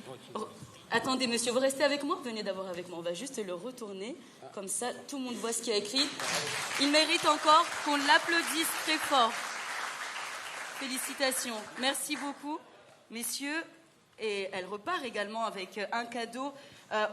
Attendez, monsieur, vous restez avec moi? Venez d'abord avec moi. On va juste le retourner. Comme ça, tout le monde voit ce qu'il y a écrit. Il mérite encore qu'on l'applaudisse très fort. Félicitations. Merci beaucoup, messieurs. Et elle repart également avec un cadeau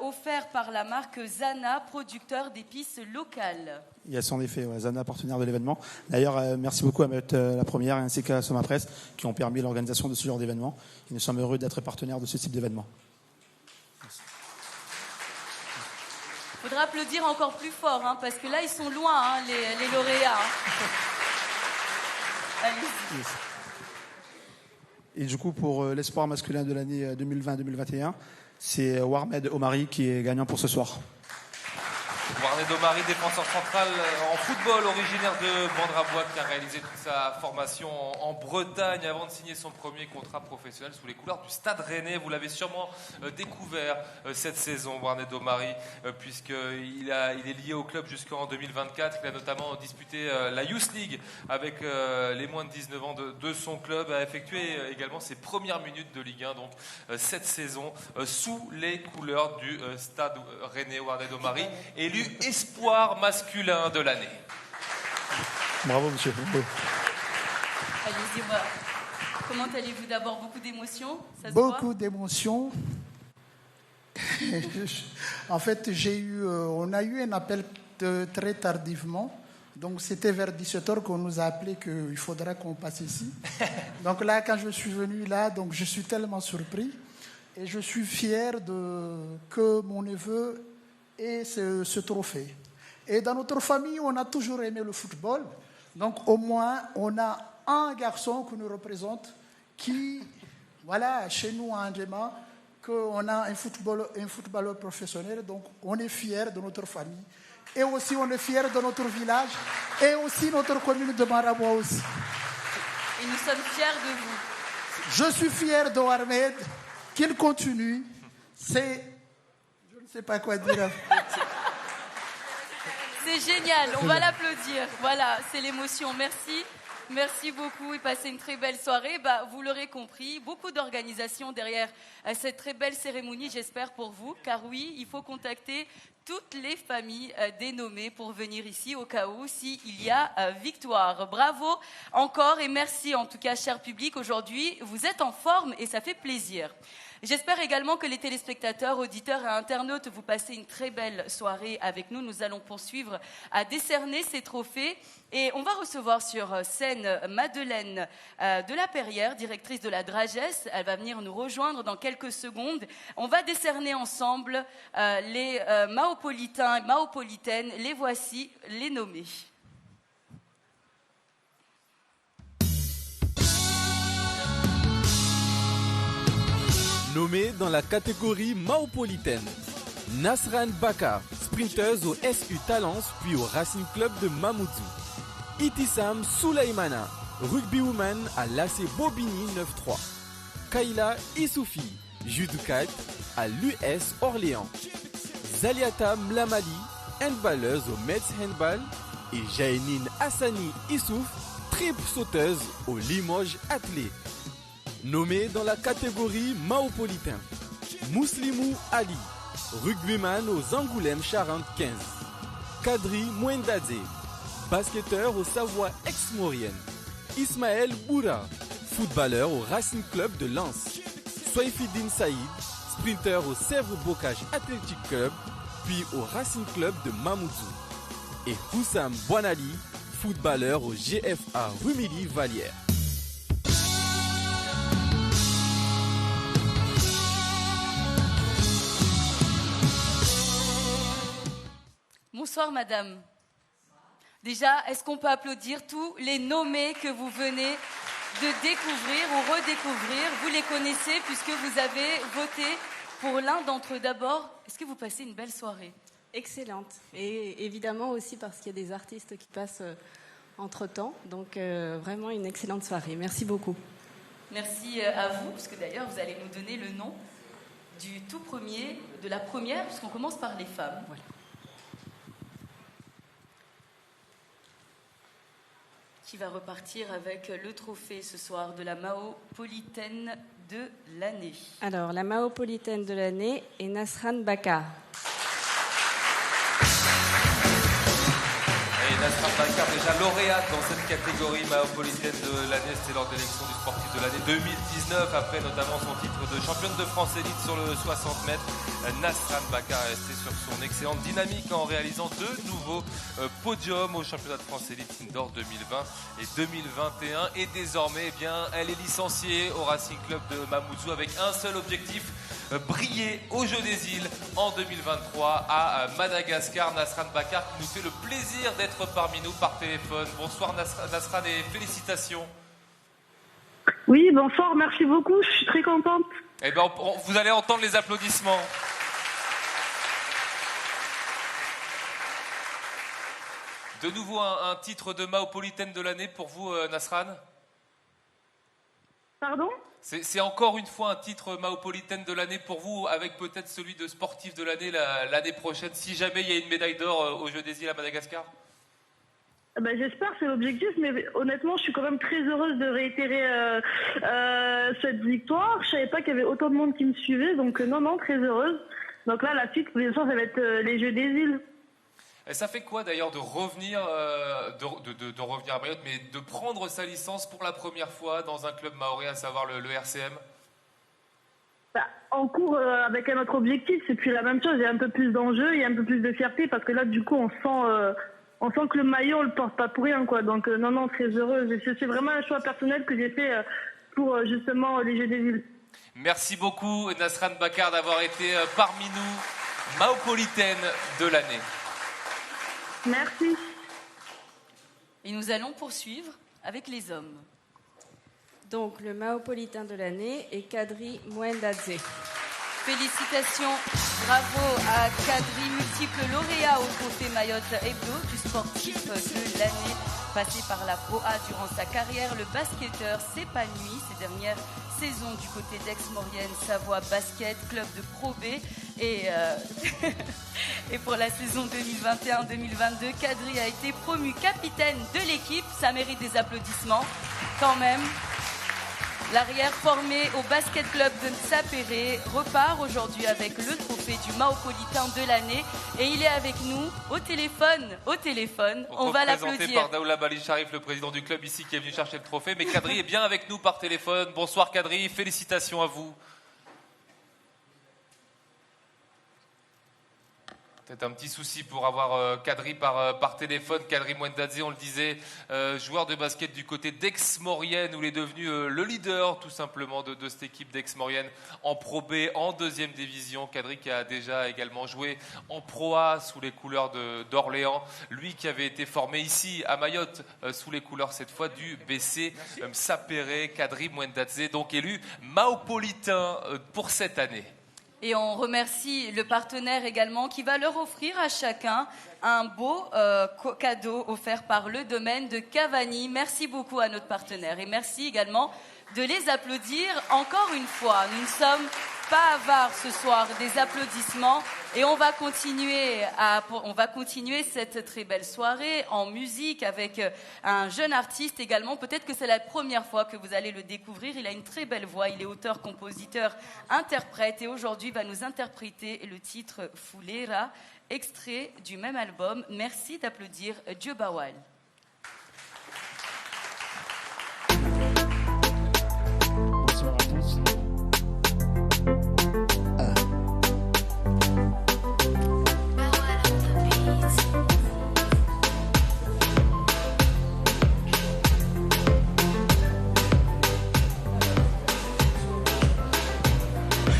offert par la marque Zana, producteur d'épices locales. Yes, en effet, ouais, Zana, partenaire de l'événement. D'ailleurs, merci beaucoup à Mayotte La Première ainsi qu'à Soma Presse qui ont permis l'organisation de ce genre d'événement. Et nous sommes heureux d'être partenaires de ce type d'événement. Il faudra applaudir encore plus fort, hein, parce que là, ils sont loin, hein, les lauréats. Hein. Allez-y. Yes. Et du coup, pour l'espoir masculin de l'année 2020-2021, c'est Warmed Omari qui est gagnant pour ce soir. Warmed Omari, défenseur central en football, originaire de Bandraboite, qui a réalisé toute sa formation en Bretagne avant de signer son premier contrat professionnel sous les couleurs du Stade Rennais. Vous l'avez sûrement découvert cette saison, Warmed Omari, puisqu'il est lié au club jusqu'en 2024. Il a notamment disputé la Youth League avec les moins de 19 ans de son club, a effectué également ses premières minutes de Ligue 1, donc cette saison, sous les couleurs du Stade Rennais. Warmed Omari, élu espoir masculin de l'année. Bravo, monsieur. Allez-y, voilà. Comment allez-vous? D'abord, beaucoup d'émotions, ça se beaucoup d'émotions. En fait, on a eu un appel très tardivement. Donc, c'était vers 17h qu'on nous a appelé qu'il faudra qu'on passe ici. Donc là, quand je suis venu là, donc je suis tellement surpris. Et je suis fier que mon neveu ait ce trophée. Et dans notre famille, on a toujours aimé le football. Donc au moins, on a un garçon qui nous représente qui, voilà, chez nous à Ndjema, qu'on a un footballeur professionnel. Donc on est fiers de notre famille. Et aussi, on est fiers de notre village. Et aussi notre commune de Maraboua aussi. Et nous sommes fiers de vous. Je suis fier de Warmed. Qu'il continue, je ne sais pas quoi dire. C'est génial, on va l'applaudir. Voilà, c'est l'émotion. Merci. Merci beaucoup et passez une très belle soirée. Vous l'aurez compris, beaucoup d'organisation derrière cette très belle cérémonie, j'espère pour vous. Car oui, il faut contacter toutes les familles dénommées pour venir ici au cas où s'il y a victoire. Bravo encore et merci en tout cas, cher public. Aujourd'hui, vous êtes en forme et ça fait plaisir. J'espère également que les téléspectateurs, auditeurs et internautes, vous passez une très belle soirée avec nous. Nous allons poursuivre à décerner ces trophées. Et on va recevoir sur scène Madeleine de la Perrière, directrice de la Dragesse. Elle va venir nous rejoindre dans quelques secondes. On va décerner ensemble les Mahopolitains et Mahopolitaines. Les voici, les nommés. Nommée dans la catégorie Mahopolitaine, Nasran Bakar, sprinteuse au SU Talence puis au Racing Club de Mamoudzou. Itissam Soulaimana, rugbywoman à l'AC Bobigny 9-3. Kayla Issoufi, judokat à l'US Orléans. Zaliata Mlamali, handballeuse au Metz Handball. Et Jaénine Hassani Issouf, triple sauteuse au Limoges Athlé. Nommé dans la catégorie Mahopolitain, Mouslimou Ali, rugbyman aux Angoulême Charente 15. Kadri Mouendadze, basketteur au Savoie Ex-Maurienne. Ismaël Boura, footballeur au Racing Club de Lens. Soifidine Saïd, sprinter au Sèvres Bocage Athletic Club, puis au Racing Club de Mamoudzou. Et Houssam Bouanali, footballeur au GFA Rumilly-Vallière. Bonsoir madame. Déjà, est-ce qu'on peut applaudir tous les nommés que vous venez de découvrir ou redécouvrir? Vous les connaissez puisque vous avez voté pour l'un d'entre eux. D'abord, est-ce que vous passez une belle soirée? Excellente. Et évidemment aussi parce qu'il y a des artistes qui passent entre-temps. Donc vraiment une excellente soirée. Merci beaucoup. Merci à vous, parce que d'ailleurs vous allez nous donner le nom du tout premier, de la première, puisqu'on commence par les femmes. Voilà. Qui va repartir avec le trophée ce soir de la Maopolitaine de l'année. Alors, la Maopolitaine de l'année est Nasran Bakar. Nasran Bakar, déjà lauréate dans cette catégorie Maopolitaine de l'année, c'était lors de l'élection du sportif de l'année 2019, après notamment son titre de championne de France élite sur le 60 mètres. Nasran Bakar est resté sur son excellente dynamique en réalisant de nouveaux podiums au championnat de France élite indoor 2020 et 2021. Et désormais, eh bien, elle est licenciée au Racing Club de Mamoudzou avec un seul objectif, briller aux Jeux des Îles en 2023 à Madagascar. Nasran Bakar qui nous fait le plaisir d'être parmi nous par téléphone. Bonsoir Nasran et félicitations. Oui, bonsoir, merci beaucoup, je suis très contente. Eh bien, vous allez entendre les applaudissements. De nouveau un titre de Maopolitaine de l'année pour vous, Nasran. Pardon ? C'est encore une fois un titre Maopolitaine de l'année pour vous, avec peut-être celui de sportif de l'année l'année prochaine, si jamais il y a une médaille d'or aux Jeux des Îles à Madagascar. Ben, j'espère, c'est l'objectif, mais honnêtement, je suis quand même très heureuse de réitérer cette victoire. Je savais pas qu'il y avait autant de monde qui me suivait, donc non, très heureuse. Donc là, la suite, bien sûr, ça va être les Jeux des Îles. Et ça fait quoi d'ailleurs de revenir, de revenir à Mayotte, mais de prendre sa licence pour la première fois dans un club mahorais, à savoir le RCM? En cours avec un autre objectif, c'est plus la même chose. Il y a un peu plus d'enjeux, il y a un peu plus de fierté, parce que là, du coup, on sent que le maillot, on le porte pas pour rien, quoi. Donc non, très heureuse. C'est vraiment un choix personnel que j'ai fait pour justement les Jeux des Îles. Merci beaucoup, Nasran Bakar, d'avoir été parmi nous, Maopolitaine de l'année. Merci. Et nous allons poursuivre avec les hommes. Donc, le Maopolitain de l'année est Kadri Mwendadze. Félicitations, bravo à Kadri, multiple lauréat au trophée Mayotte Hebdo du sportif de l'année. Passé par la Pro A durant sa carrière, le basketteur s'épanouit ces dernières saisons du côté d'Aix-Maurienne Savoie Basket, club de Pro B. Et pour la saison 2021-2022, Kadri a été promu capitaine de l'équipe. Ça mérite des applaudissements quand même. L'arrière formé au basket club de Ntsapéré repart aujourd'hui avec le trophée du Maopolitain de l'année et il est avec nous au téléphone. On va l'applaudir. Représenté par Daoula Bali Sharif, le président du club ici qui est venu chercher le trophée. Mais Kadri est bien avec nous par téléphone. Bonsoir Kadri, félicitations à vous. Peut-être un petit souci pour avoir Kadri par téléphone. Kadri Mwendadze, on le disait, joueur de basket du côté d'Aix-Maurienne, où il est devenu le leader tout simplement de cette équipe d'Aix-Maurienne en Pro B, en deuxième division. Kadri qui a déjà également joué en Pro A sous les couleurs d'Orléans. Lui qui avait été formé ici à Mayotte sous les couleurs cette fois du BC Ntsapéré. Kadri Mwendadze, donc élu Maopolitain pour cette année. Et on remercie le partenaire également qui va leur offrir à chacun un beau cadeau offert par le domaine de Cavani. Merci beaucoup à notre partenaire et merci également de les applaudir encore une fois. Nous ne sommes pas avares ce soir des applaudissements et on va continuer cette très belle soirée en musique avec un jeune artiste également. Peut-être que c'est la première fois que vous allez le découvrir. Il a une très belle voix, il est auteur, compositeur, interprète et aujourd'hui va nous interpréter le titre Fulera, extrait du même album. Merci d'applaudir Dieu Bawal. Bonsoir à tous.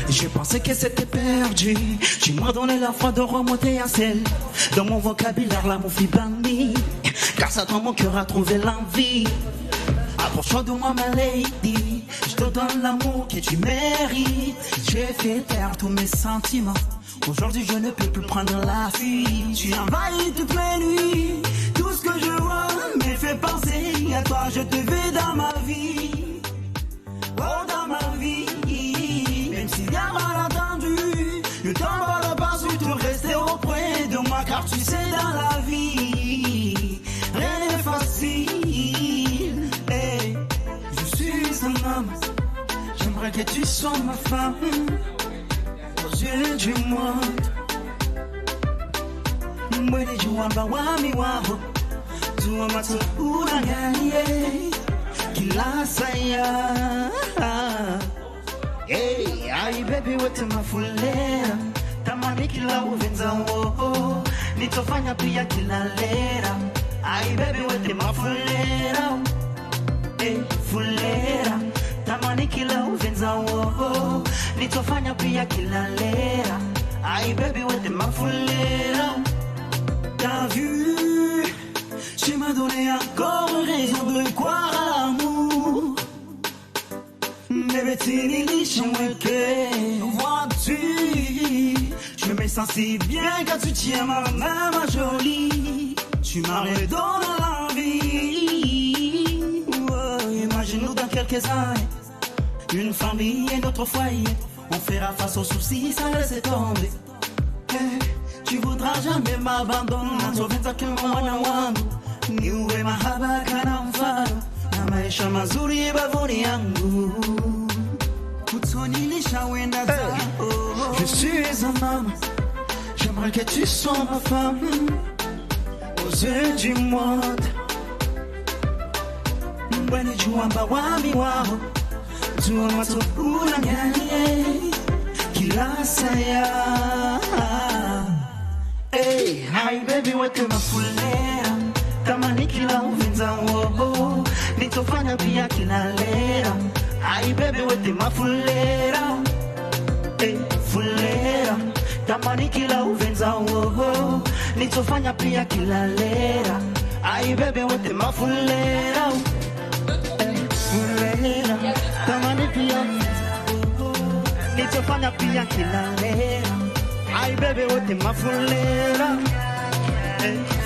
Je pensais que c'était perdu. Tu m'as donné la foi de remonter à celle. Dans mon vocabulaire, l'amour fut banni. Car ça dans mon cœur a trouvé l'envie. Approche-toi de moi, ma lady. Je te donne l'amour que tu mérites. J'ai fait taire tous mes sentiments. Aujourd'hui, je ne peux plus prendre la fuite. Tu envahis toutes les nuits. Tout ce que je vois me fait penser à toi. Je te veux dans ma vie. Oh, dans ma vie. Même s'il y a malentendu, J'aimerais que tu sois ma femme aux yeux du monde. Mwene juwamba wami waho Tuwa matu unangaye Kila saya Hey, ai baby wote mafulera Tamani kila uvenza wo Nitofanya pia kila lera Ai baby wote mafulera Hey, fulera Tamani kila uvenza wo Nitofanya pia kila lera Ai baby wote mafulera. T'as vu, tu m'as donné encore raison de croire à l'amour. Mais tu vois-tu, je me sens si bien quand tu tiens ma main, ma jolie. Tu m'as redonné la vie. Imagine-nous dans quelques années, une famille et notre foyer. On fera face aux soucis sans laisser tomber. Tu voudras jamais m'abandonner. Nachovenza kama mwana wangu, niwe mahaba kana mfano na maisha mazuri bavuni yangu. Kutonilisha wenda zako. Je suis un homme, j'aimerais que tu sois ma femme aux yeux du monde. Mwene juwamba wami wao tuwa watu unangaye kila saya. Hey, hi baby wote mafulera Tamani kila uvinza wo Nitofanya pia kila lera. Hi baby wote mafulera. Hey, fulera Tamani kila uvinza wo Nitofanya pia kila lera. Hi baby wote mafulera. Hey, fulera Tamani pia Nitofanya pia kila lera. Ay baby wote mafulera.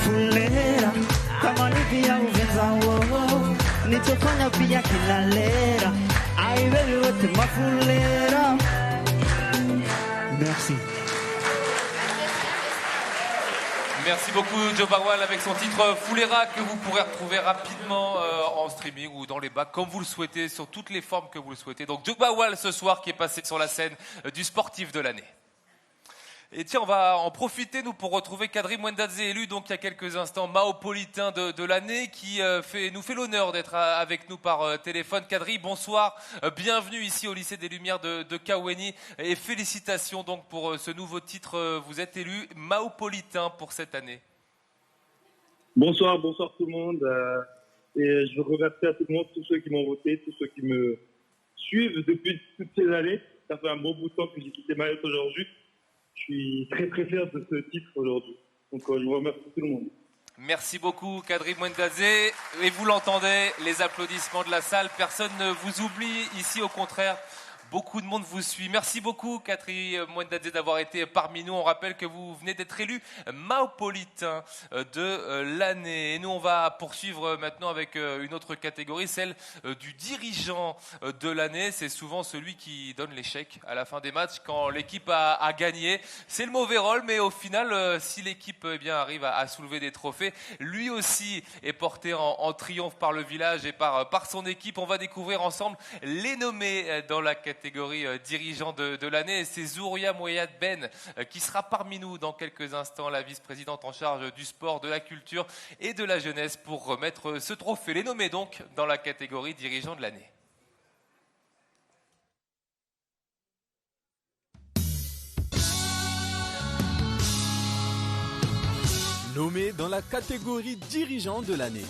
Fulera Tamani pia uvenza wo Nitofanya pia kila lera. Ay baby wote mafulera. Merci. Merci beaucoup Joe Barwal avec son titre Fulera que vous pourrez retrouver rapidement en streaming ou dans les bacs comme vous le souhaitez, sur toutes les formes que vous le souhaitez. Donc Joe Barwal ce soir qui est passé sur la scène du sportif de l'année. Et tiens, on va en profiter, nous, pour retrouver Kadri Mwendadze, élu donc il y a quelques instants Maopolitain de l'année, qui nous fait l'honneur d'être avec nous par téléphone. Kadri, bonsoir, bienvenue ici au lycée des Lumières de Kaweni et félicitations donc pour ce nouveau titre. Vous êtes élu Maopolitain pour cette année. Bonsoir tout le monde. Et je veux remercier à tout le monde, tous ceux qui m'ont voté, tous ceux qui me suivent depuis toutes ces années. Ça fait un bon bout de temps que j'ai quitté Mayotte aujourd'hui. Je suis très très fier de ce titre aujourd'hui. Donc je vous remercie tout le monde. Merci beaucoup Kadri Mwendadze. Et vous l'entendez, les applaudissements de la salle. Personne ne vous oublie ici, au contraire. Beaucoup de monde vous suit. Merci beaucoup, Kadri Mwendadze, d'avoir été parmi nous. On rappelle que vous venez d'être élu Maopolitain de l'année. Et nous, on va poursuivre maintenant avec une autre catégorie, celle du dirigeant de l'année. C'est souvent celui qui donne l'échec à la fin des matchs quand l'équipe a gagné. C'est le mauvais rôle, mais au final, si l'équipe arrive à soulever des trophées, lui aussi est porté en triomphe par le village et par son équipe. On va découvrir ensemble les nommés dans la catégorie dirigeant de l'année. Et c'est Zouria Mouyad Ben qui sera parmi nous dans quelques instants, la vice-présidente en charge du sport, de la culture et de la jeunesse, pour remettre ce trophée. Les nommés donc dans la catégorie dirigeant de l'année. Nommé dans la catégorie dirigeant de l'année.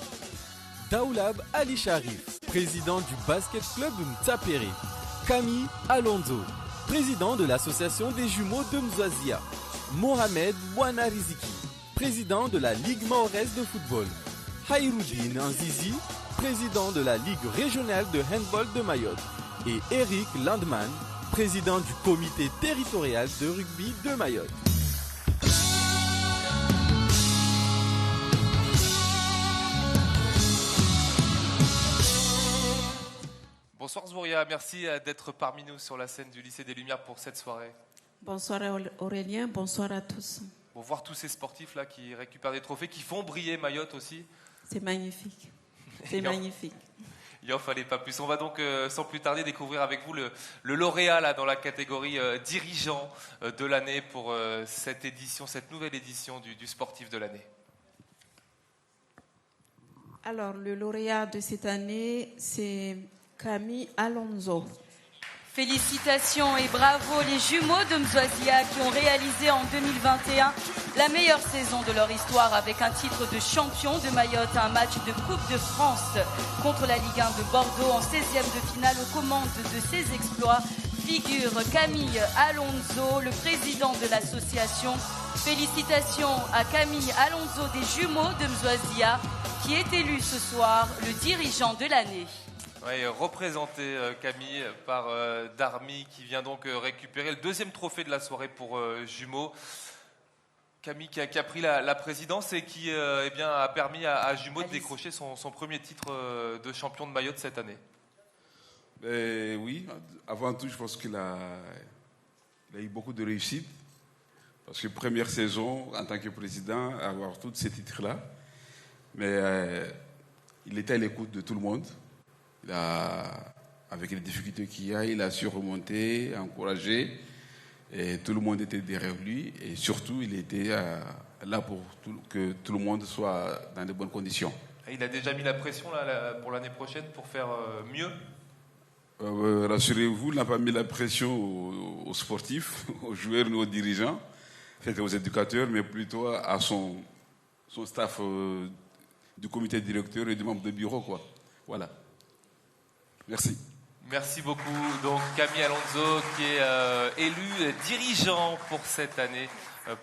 Daoulab Ali Sharif, président du basket club Mtsapere. Camille Alonso, président de l'association des jumeaux de Mzouazia. Mohamed Bouanariziki, président de la Ligue mahoraise de football. Hayroudine Nzizi, président de la Ligue régionale de handball de Mayotte. Et Eric Landman, président du comité territorial de rugby de Mayotte. Bonsoir Zouria, merci d'être parmi nous sur la scène du lycée des Lumières pour cette soirée. Bonsoir Aurélien, bonsoir à tous. Pour voir tous ces sportifs là qui récupèrent des trophées, qui font briller Mayotte aussi. C'est magnifique, c'est magnifique. Il n'en fallait pas plus. On va donc, sans plus tarder, découvrir avec vous le lauréat là, dans la catégorie dirigeant de l'année pour cette nouvelle édition du sportif de l'année. Alors, le lauréat de cette année, c'est Camille Alonso. Félicitations et bravo les jumeaux de Mzouazia qui ont réalisé en 2021 la meilleure saison de leur histoire avec un titre de champion de Mayotte, un match de Coupe de France contre la Ligue 1 de Bordeaux en 16e de finale. Aux commandes de ces exploits figure Camille Alonso, le président de l'association. Félicitations à Camille Alonso des jumeaux de Mzouazia qui est élu ce soir le dirigeant de l'année. Oui, représenté Camille par Darmi qui vient donc récupérer le deuxième trophée de la soirée pour Jumeaux. Camille qui a pris la présidence et qui a permis à Jumeaux de décrocher son premier titre de champion de Mayotte cette année. Oui, avant tout je pense qu'il a eu beaucoup de réussite parce que première saison en tant que président, avoir tous ces titres-là, mais il était à l'écoute de tout le monde. Avec les difficultés qu'il y a, il a su remonter, encourager, et tout le monde était derrière lui, et surtout, il était là pour que tout le monde soit dans de bonnes conditions. Et il a déjà mis la pression là, pour l'année prochaine pour faire mieux. Rassurez-vous, il n'a pas mis la pression aux sportifs, aux joueurs, aux dirigeants, aux éducateurs, mais plutôt à son staff du comité directeur et du membre de bureau, quoi. Voilà. Merci. Merci beaucoup. Donc Camille Alonso qui est élu dirigeant pour cette année,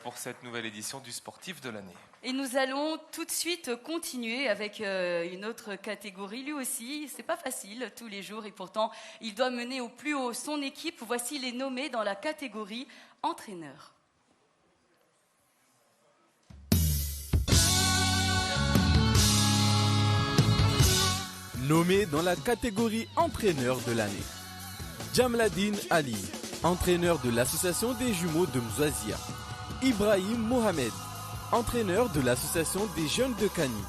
pour cette nouvelle édition du sportif de l'année. Et nous allons tout de suite continuer avec une autre catégorie. Lui aussi, c'est pas facile tous les jours et pourtant il doit mener au plus haut son équipe. Voici les nommés dans la catégorie entraîneur. Nommé dans la catégorie entraîneur de l'année. Jamladine Ali, entraîneur de l'association des jumeaux de Mzouazia. Ibrahim Mohamed, entraîneur de l'association des jeunes de Kani.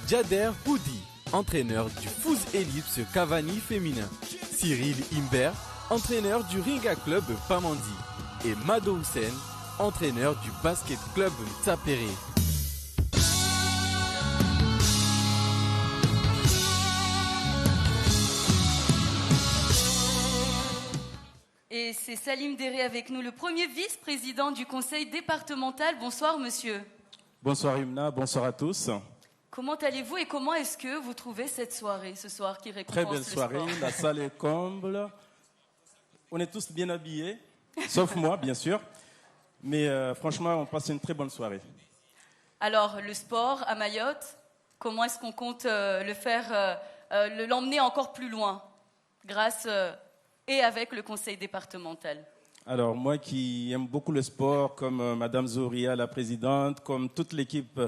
Jader Houdi, entraîneur du Fouz Ellipse Cavani féminin. Cyril Imber, entraîneur du Ringa Club Pamandi. Et Mado Hussein, entraîneur du Basket Club Tsapere. Et c'est Salim Deré avec nous, le premier vice-président du conseil départemental. Bonsoir monsieur. Bonsoir Yumna, bonsoir à tous. Comment allez-vous et comment est-ce que vous trouvez cette soirée, ce soir qui récompense le sport ? Très belle soirée, la salle est comble. On est tous bien habillés, sauf moi bien sûr. Mais franchement, on passe une très bonne soirée. Alors, le sport à Mayotte, comment est-ce qu'on compte l'emmener encore plus loin grâce et avec le conseil départemental? Alors, moi qui aime beaucoup le sport, comme Madame Zoria, la présidente, comme toute l'équipe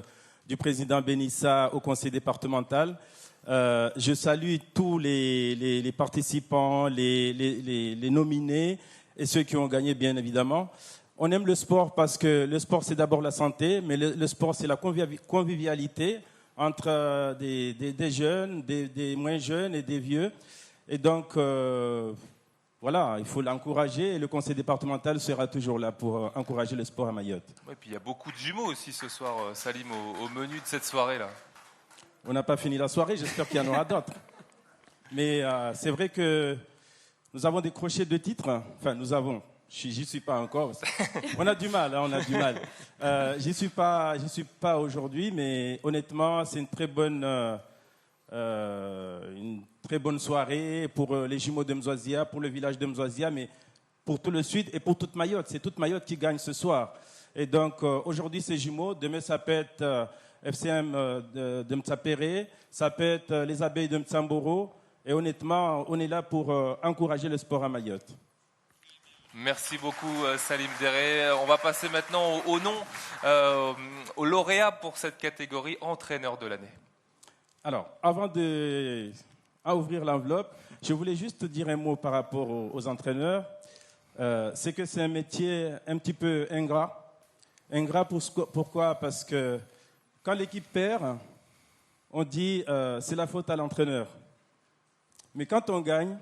du président Benissa au conseil départemental, je salue tous les participants, les nominés et ceux qui ont gagné, bien évidemment. On aime le sport parce que le sport, c'est d'abord la santé, mais le sport, c'est la convivialité entre des jeunes, des moins jeunes et des vieux. Et donc, voilà, il faut l'encourager et le conseil départemental sera toujours là pour encourager le sport à Mayotte. Et puis il y a beaucoup de jumeaux aussi ce soir, Salim, au menu de cette soirée-là. On n'a pas fini la soirée, j'espère qu'il y en aura d'autres. Mais c'est vrai que nous avons décroché 2 titres. Enfin, nous avons. J'y suis pas encore. On a du mal, hein, on a du mal. J'y suis pas aujourd'hui, mais honnêtement, c'est une très bonne soirée pour les jumeaux de Mzouazia, pour le village de Mzouazia, mais pour tout le sud et pour toute Mayotte. C'est toute Mayotte qui gagne ce soir. Et donc, aujourd'hui, c'est jumeaux. Demain, ça peut être FCM de Mtsapere, ça peut être les abeilles de Mtsamboro. Et honnêtement, on est là pour encourager le sport à Mayotte. Merci beaucoup Salim Deré. On va passer maintenant au nom, au lauréat pour cette catégorie entraîneur de l'année. Alors, avant d'ouvrir l'enveloppe, je voulais juste dire un mot par rapport aux entraîneurs. C'est que c'est un métier un petit peu ingrat. Ingrat pourquoi ? Parce que quand l'équipe perd, on dit c'est la faute à l'entraîneur. Mais quand on gagne,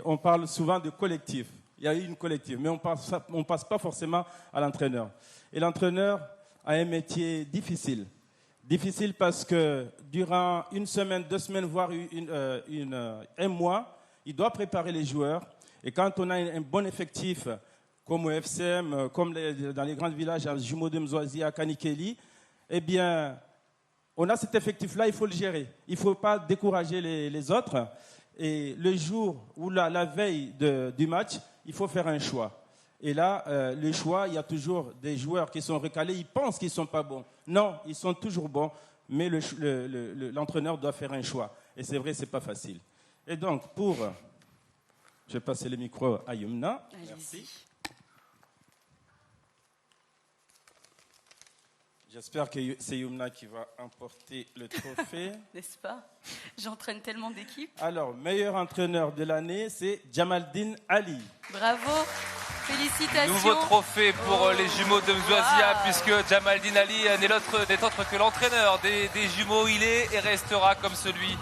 on parle souvent de collectif. Il y a eu une collective, mais on passe pas forcément à l'entraîneur. Et l'entraîneur a un métier difficile. Difficile parce que durant une semaine, 2 semaines, voire un mois, il doit préparer les joueurs. Et quand on a un bon effectif, comme au FCM, comme dans les grands villages, à Jumeaux de Mzwazi, à Kanikeli, eh bien, on a cet effectif-là, il faut le gérer. Il ne faut pas décourager les autres. Et le jour ou la veille du match, il faut faire un choix. Et là, le choix, il y a toujours des joueurs qui sont recalés, ils pensent qu'ils ne sont pas bons. Non, ils sont toujours bons, mais l'entraîneur doit faire un choix. Et c'est vrai, ce n'est pas facile. Et donc, je vais passer le micro à Yumna. Merci. J'espère que c'est Yumna qui va emporter le trophée. N'est-ce pas? J'entraîne tellement d'équipes. Alors, meilleur entraîneur de l'année, c'est Jamaldine Ali. Bravo, félicitations. Nouveau trophée pour les jumeaux de Mzwazia, puisque Jamaldine Ali n'est autre que l'entraîneur des jumeaux. Il est et restera comme celui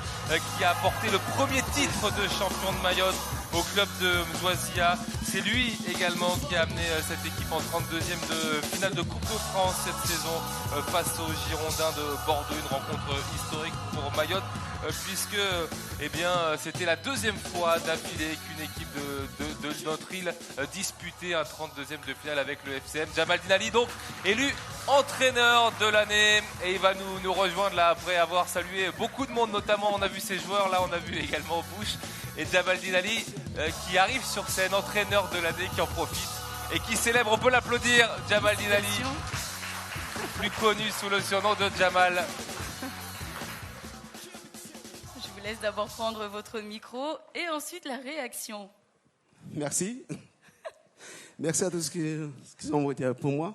qui a apporté le premier titre de champion de Mayotte au club de Mzwazia. C'est lui également qui a amené cette équipe en 32e de finale de Coupe de France cette saison face aux Girondins de Bordeaux. Une rencontre historique pour Mayotte puisque c'était la 2e fois d'affilée qu'une équipe de notre île disputait un 32e de finale avec le FCM. Jamaldine Ali donc élu entraîneur de l'année et il va nous rejoindre là après avoir salué beaucoup de monde, notamment on a vu ces joueurs là, on a vu également Bush et Jamaldine Ali qui arrive sur scène, entraîneur de l'année, qui en profite et qui célèbre, on peut l'applaudir, Jamaldine Ali, plus connu sous le surnom de Jamal. Je vous laisse d'abord prendre votre micro et ensuite la réaction. Merci. Merci à tous qui ont voté pour moi.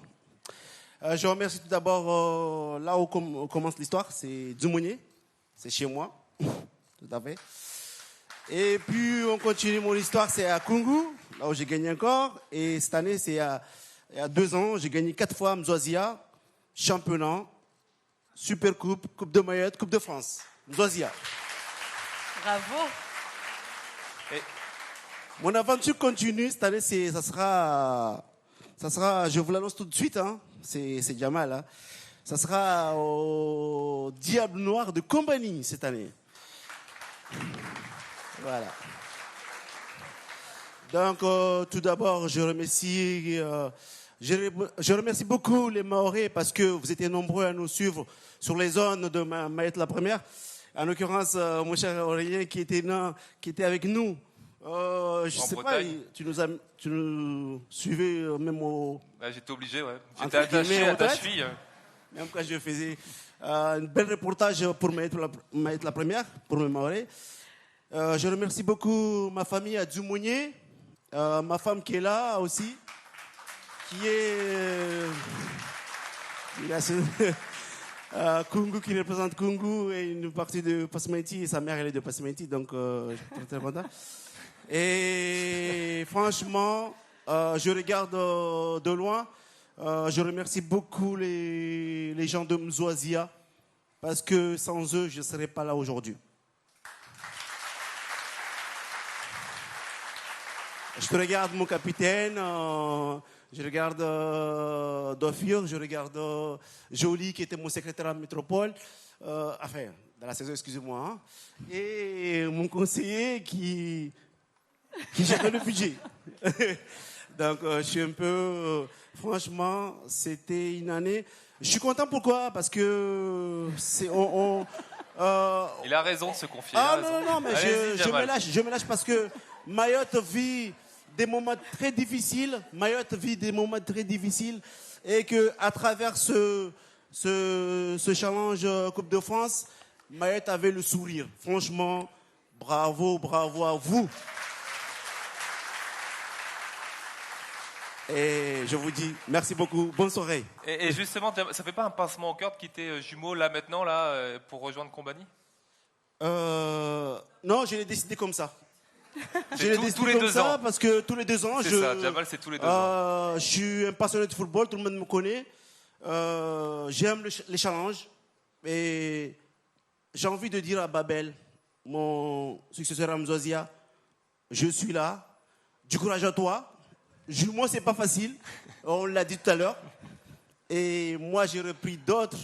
Je remercie tout d'abord là où commence l'histoire, c'est Dzumounié, c'est chez moi, tout à fait. Et puis on continue mon histoire, c'est à Kungu, là où j'ai gagné encore. Et cette année, c'est il y a 2 ans, j'ai gagné 4 fois Mzwazia, championnat, Super Coupe, Coupe de Mayotte, Coupe de France. Mzwazia. Bravo. Et mon aventure continue, cette année, ça sera, je vous l'annonce tout de suite, hein, c'est Jamal, hein, ça sera au Diable Noir de Combani cette année. Voilà. Donc, tout d'abord, je remercie beaucoup les Mahorais parce que vous étiez nombreux à nous suivre sur les zones de Mayotte la première. En l'occurrence, mon cher Aurélien qui était avec nous. Je sais pas, tu nous suivais même au... J'étais obligé, ouais. J'étais attaché à ta cheville. Même quand je faisais un bel reportage pour Mayotte la première, pour mes Mahorais. Je remercie beaucoup ma famille à Dzumounié, ma femme qui est là aussi, qui est Kungu, qui représente Kungu et une partie de Passementi, et sa mère elle est de Passementi, donc je suis très, très content. Et franchement, je regarde de loin, je remercie beaucoup les gens de Mzwazia, parce que sans eux, je ne serais pas là aujourd'hui. Je regarde mon capitaine, je regarde Dofir, je regarde Jolie qui était mon secrétaire à la métropole, enfin, dans la saison, excusez-moi, hein, et mon conseiller qui gère le budget. Donc, je suis un peu, franchement, c'était une année. Je suis content, pourquoi? Parce que il a raison de se confier. Ah non, mais je me lâche parce que Mayotte vit des moments très difficiles. Et qu'à travers ce challenge Coupe de France, Mayotte avait le sourire. Franchement, bravo à vous. Et je vous dis merci beaucoup. Bonne soirée. Et justement, ça fait pas un pincement au cœur de quitter Jumeaux là maintenant pour rejoindre Combani? Non, je l'ai décidé comme ça. Tous les 2 ans. Parce que tous les 2 ans, c'est ça, Jamal, c'est tous les 2 ans. Je suis un passionné de football, tout le monde me connaît. J'aime les challenges. Et j'ai envie de dire à Babel, mon successeur Hamzouazia, je suis là. Du courage à toi. Moi, c'est pas facile. On l'a dit tout à l'heure. Et moi, j'ai repris d'autres.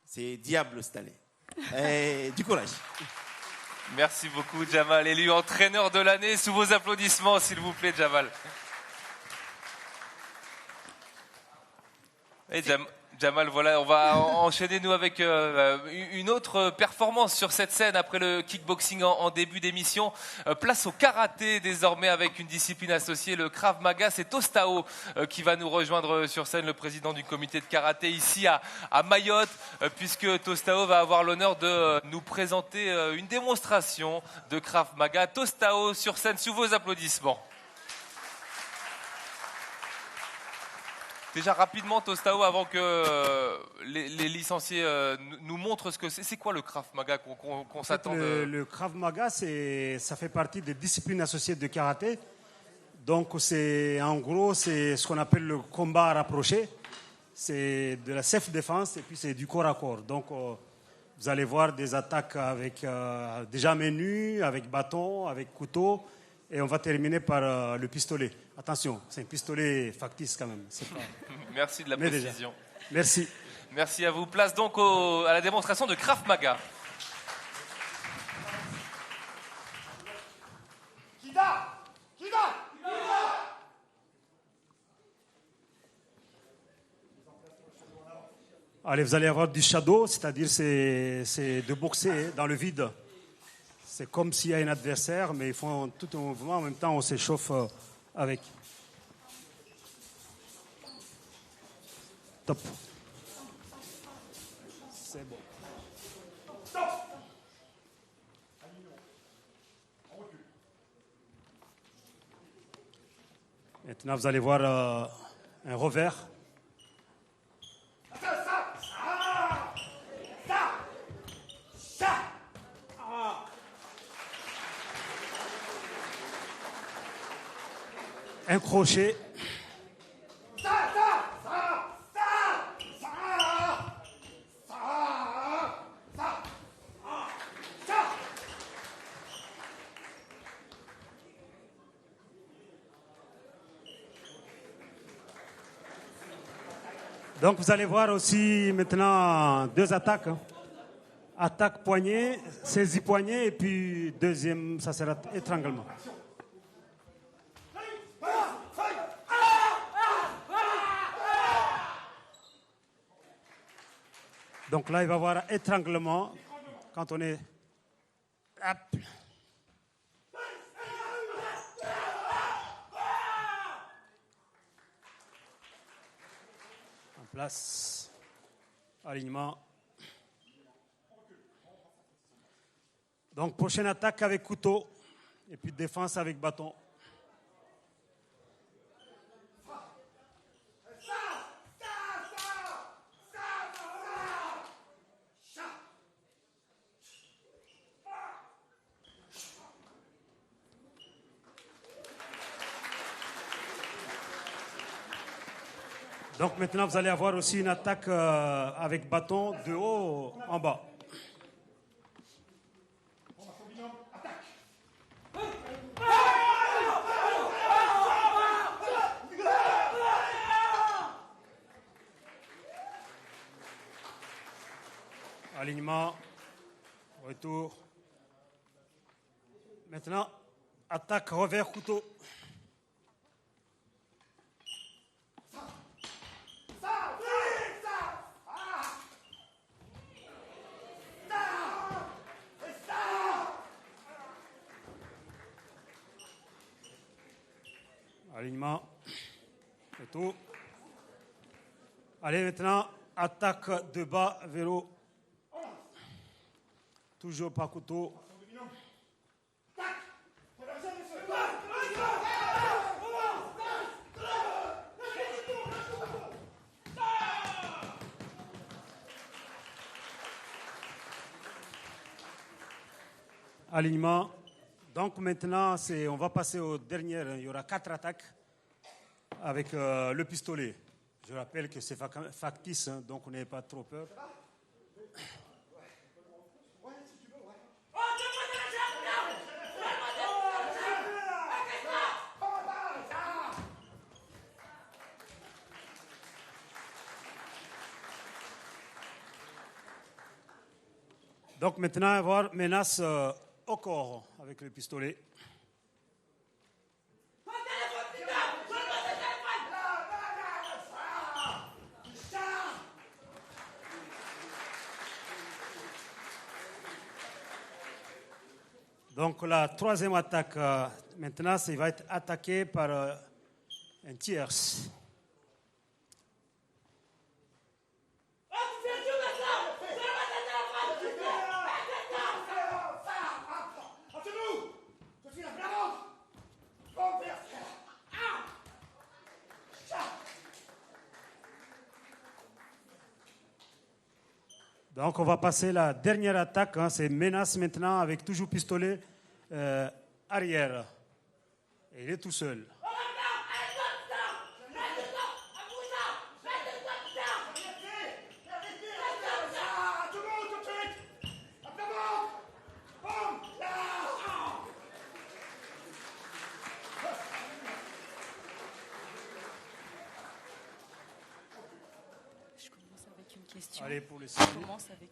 C'est diable cette année. Et du courage. Merci beaucoup, Jamal. Élu entraîneur de l'année, sous vos applaudissements, s'il vous plaît, Jamal. Et Jamal, voilà, on va enchaîner nous avec une autre performance sur cette scène après le kickboxing en début d'émission. Place au karaté désormais avec une discipline associée, le Krav Maga. C'est Tostao qui va nous rejoindre sur scène, le président du comité de karaté ici à Mayotte, puisque Tostao va avoir l'honneur de nous présenter une démonstration de Krav Maga. Tostao sur scène sous vos applaudissements. Déjà rapidement, Tostao, avant que les licenciés nous montrent ce que c'est. C'est quoi le Krav Maga qu'on s'attend de... Le Krav Maga, ça fait partie des disciplines associées de karaté. Donc, en gros, c'est ce qu'on appelle le combat rapproché. C'est de la self-défense et puis c'est du corps à corps. Donc, vous allez voir des attaques avec déjà main nue, avec bâton, avec couteau. Et on va terminer par le pistolet. Attention, c'est un pistolet factice quand même. Pas... Merci de la précision. Merci. Merci à vous. Place donc à la démonstration de Krav Maga. Allez, vous allez avoir du shadow, c'est-à-dire c'est de boxer dans le vide. C'est comme s'il y a un adversaire, mais ils font tout un mouvement. En même temps, on s'échauffe avec. Top. C'est bon. Maintenant, vous allez voir un revers. Un crochet. Donc vous allez voir aussi maintenant deux attaques. Attaque poignet, saisie poignet et puis deuxième, ça sera étranglement. Donc là, il va y avoir étranglement quand on est... Hop. En place. Alignement. Donc prochaine attaque avec couteau. Et puis défense avec bâton. Donc maintenant, vous allez avoir aussi une attaque avec bâton de haut en bas. Alignement, retour. Maintenant, attaque revers couteau. Alignement, retour. Allez, maintenant, attaque de bas vers haut. Toujours par couteau. Alignement. Donc maintenant, on va passer aux dernières. Il y aura 4 attaques avec le pistolet. Je rappelle que c'est factice, donc on n'avez pas trop peur. Donc maintenant, on va voir menace au corps avec le pistolet. Donc la troisième attaque, maintenant, il va être attaqué par un tierce. Donc on va passer la dernière attaque, c'est menace maintenant avec toujours pistolet arrière. Et il est tout seul. Allez, pour les Je commence avec...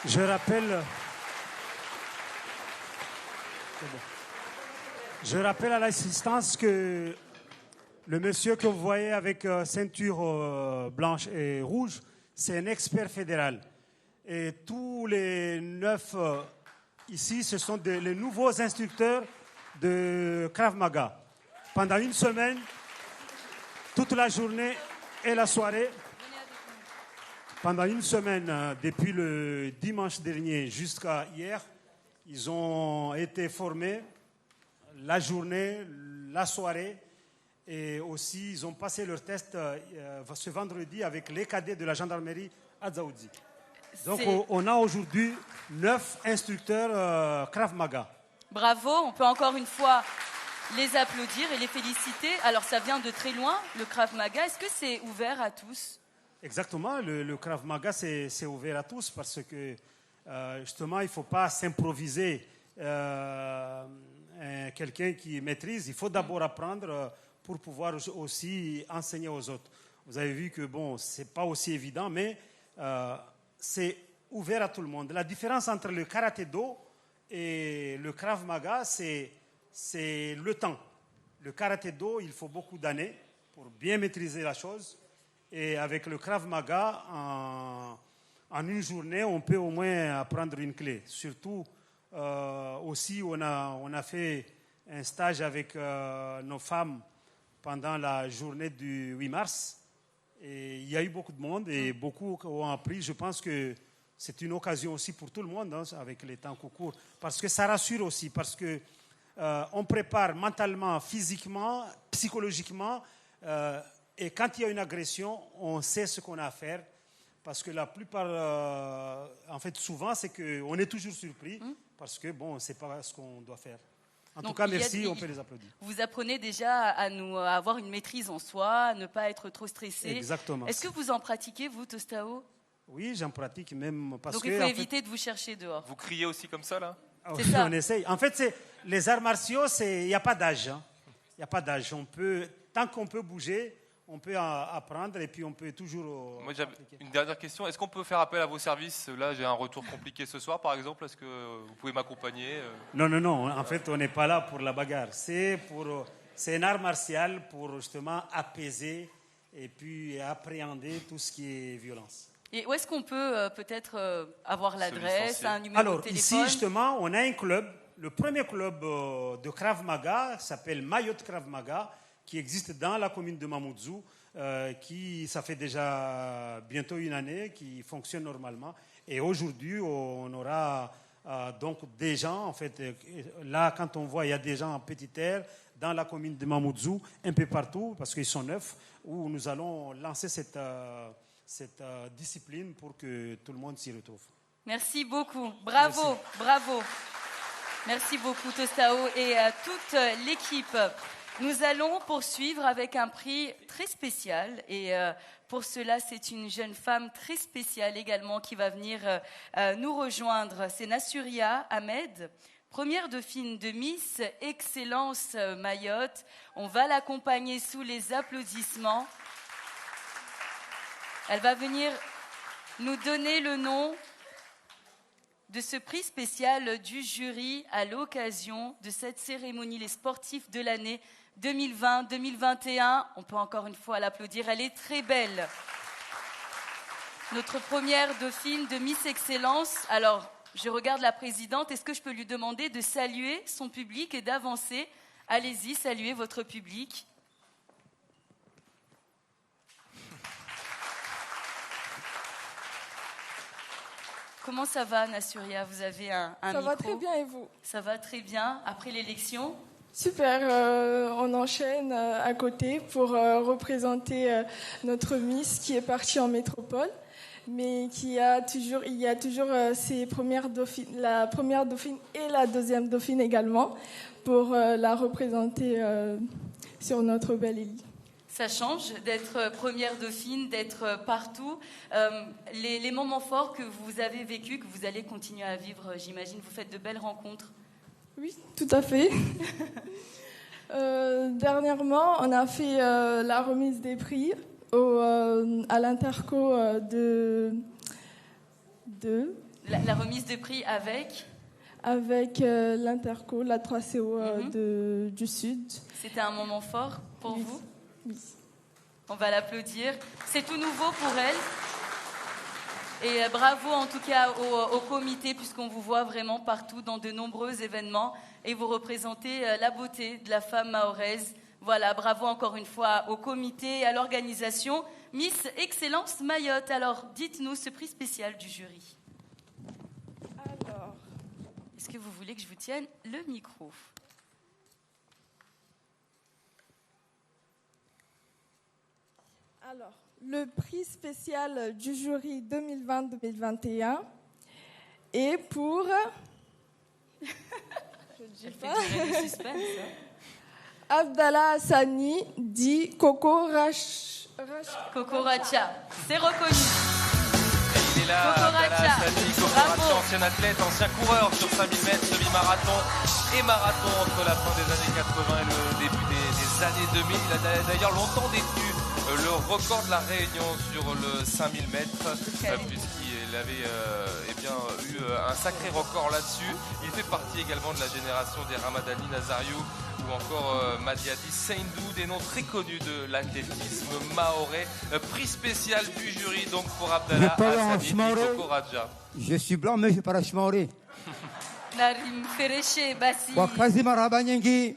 Je rappelle à l'assistance que le monsieur que vous voyez avec ceinture blanche et rouge, c'est un expert fédéral. Et tous les 9 ici, ce sont les nouveaux instructeurs de Krav Maga. Pendant une semaine, toute la journée et la soirée, pendant une semaine, depuis le dimanche dernier jusqu'à hier, ils ont été formés la journée, la soirée, et aussi ils ont passé leur test ce vendredi avec les cadets de la gendarmerie à Dzaoudzi. Donc on a aujourd'hui 9 instructeurs Krav Maga. Bravo, on peut encore une fois les applaudir et les féliciter. Alors ça vient de très loin, le Krav Maga. Est-ce que c'est ouvert à tous ? Exactement, le Krav Maga c'est ouvert à tous parce que justement il ne faut pas s'improviser quelqu'un qui maîtrise. Il faut d'abord apprendre pour pouvoir aussi enseigner aux autres. Vous avez vu que bon, c'est pas aussi évident, mais c'est ouvert à tout le monde. La différence entre le karaté-do et le Krav Maga, c'est le temps. Le karaté-do, il faut beaucoup d'années pour bien maîtriser la chose. Et avec le Krav Maga, en une journée, on peut au moins apprendre une clé. Surtout, aussi, on a fait un stage avec nos femmes pendant la journée du 8 mars. Et il y a eu beaucoup de monde et beaucoup ont appris. Je pense que c'est une occasion aussi pour tout le monde avec les temps courts. Parce que ça rassure aussi, parce que on prépare mentalement, physiquement, psychologiquement. Et quand il y a une agression, on sait ce qu'on a à faire. Parce que la plupart, en fait, souvent, c'est qu'on est toujours surpris. Parce que, bon, on ne sait pas ce qu'on doit faire. En tout cas, merci, on peut les applaudir. Vous apprenez déjà à avoir une maîtrise en soi, à ne pas être trop stressé. Exactement. Est-ce que vous en pratiquez, vous, Tostao ? Oui, j'en pratique même. Parce Donc il faut éviter de vous chercher dehors. Vous criez aussi comme ça, là ? C'est ça. On essaye. En fait, les arts martiaux, il n'y a pas d'âge. Il n'y a pas d'âge. Tant qu'on peut bouger, on peut apprendre et puis on peut toujours... Moi, j'avais une dernière question. Est-ce qu'on peut faire appel à vos services ? Là, j'ai un retour compliqué ce soir, par exemple. Est-ce que vous pouvez m'accompagner ? Non. En fait, on n'est pas là pour la bagarre. C'est un art martial pour justement apaiser et puis appréhender tout ce qui est violence. Et où est-ce qu'on peut peut-être avoir l'adresse, un numéro de téléphone ? Ici, justement, on a un club. Le premier club de Krav Maga s'appelle Mayotte Krav Maga, qui existe dans la commune de Mamoudzou, ça fait déjà bientôt une année, qui fonctionne normalement. Et aujourd'hui, on aura donc des gens, en fait, là, quand on voit, il y a des gens en petit air dans la commune de Mamoudzou, un peu partout, parce qu'ils sont 9, où nous allons lancer cette discipline pour que tout le monde s'y retrouve. Merci beaucoup. Bravo, merci. Bravo. Merci beaucoup, Tostao, et à toute l'équipe. Nous allons poursuivre avec un prix très spécial et pour cela, c'est une jeune femme très spéciale également qui va venir nous rejoindre. C'est Nassuria Ahmed, première dauphine de Miss Excellence Mayotte. On va l'accompagner sous les applaudissements. Elle va venir nous donner le nom de ce prix spécial du jury à l'occasion de cette cérémonie, les sportifs de l'année 2020-2021. On peut encore une fois l'applaudir, elle est très belle. Notre première dauphine de Miss Excellence. Alors, je regarde la présidente, est-ce que je peux lui demander de saluer son public et d'avancer? Allez-y, saluez votre public. Comment ça va, Nassuria? Vous avez un micro? Ça va très bien, et vous? Ça va très bien. Après l'élection? Super, on enchaîne à côté pour représenter notre Miss qui est partie en métropole, mais il y a toujours ses premières dauphines, la première dauphine et la deuxième dauphine également, pour la représenter sur notre belle île. Ça change d'être première dauphine, d'être partout. Les moments forts que vous avez vécus, que vous allez continuer à vivre, j'imagine, vous faites de belles rencontres. Oui, tout à fait. Dernièrement, on a fait la remise des prix à l'Interco de... La remise de prix avec l'Interco, la 3CO du Sud. C'était un moment fort pour vous? Oui. On va l'applaudir. C'est tout nouveau pour elle. Et bravo en tout cas au comité, puisqu'on vous voit vraiment partout dans de nombreux événements et vous représentez la beauté de la femme mahoraise. Voilà, bravo encore une fois au comité et à l'organisation Miss Excellence Mayotte. Alors, dites-nous ce prix spécial du jury. Alors, est-ce que vous voulez que je vous tienne le micro? Alors, le prix spécial du jury 2020-2021 est pour... Je ne dis pas. Abdallah Hassani dit Coco Racha. C'est reconnu. Il est là, Abdallah Hassani, Coco Racha, ancien athlète, ancien coureur sur 5000 mètres, semi-marathon et marathon entre la fin des années 80 et le début des années 2000. Il a d'ailleurs longtemps détenu le record de la Réunion sur le 5000 mètres, puisqu'il avait eu un sacré record là-dessus. Il fait partie également de la génération des Ramadani Nazariou ou encore Madiadi Seindou, des noms très connus de l'athlétisme mahorais. Prix spécial du jury donc pour Abdallah Hassani et Coco Racha. Je suis blanc mais je ne suis pas Rachmaoré. Narim Fereche Bassi. Wakazi Marabanyengi,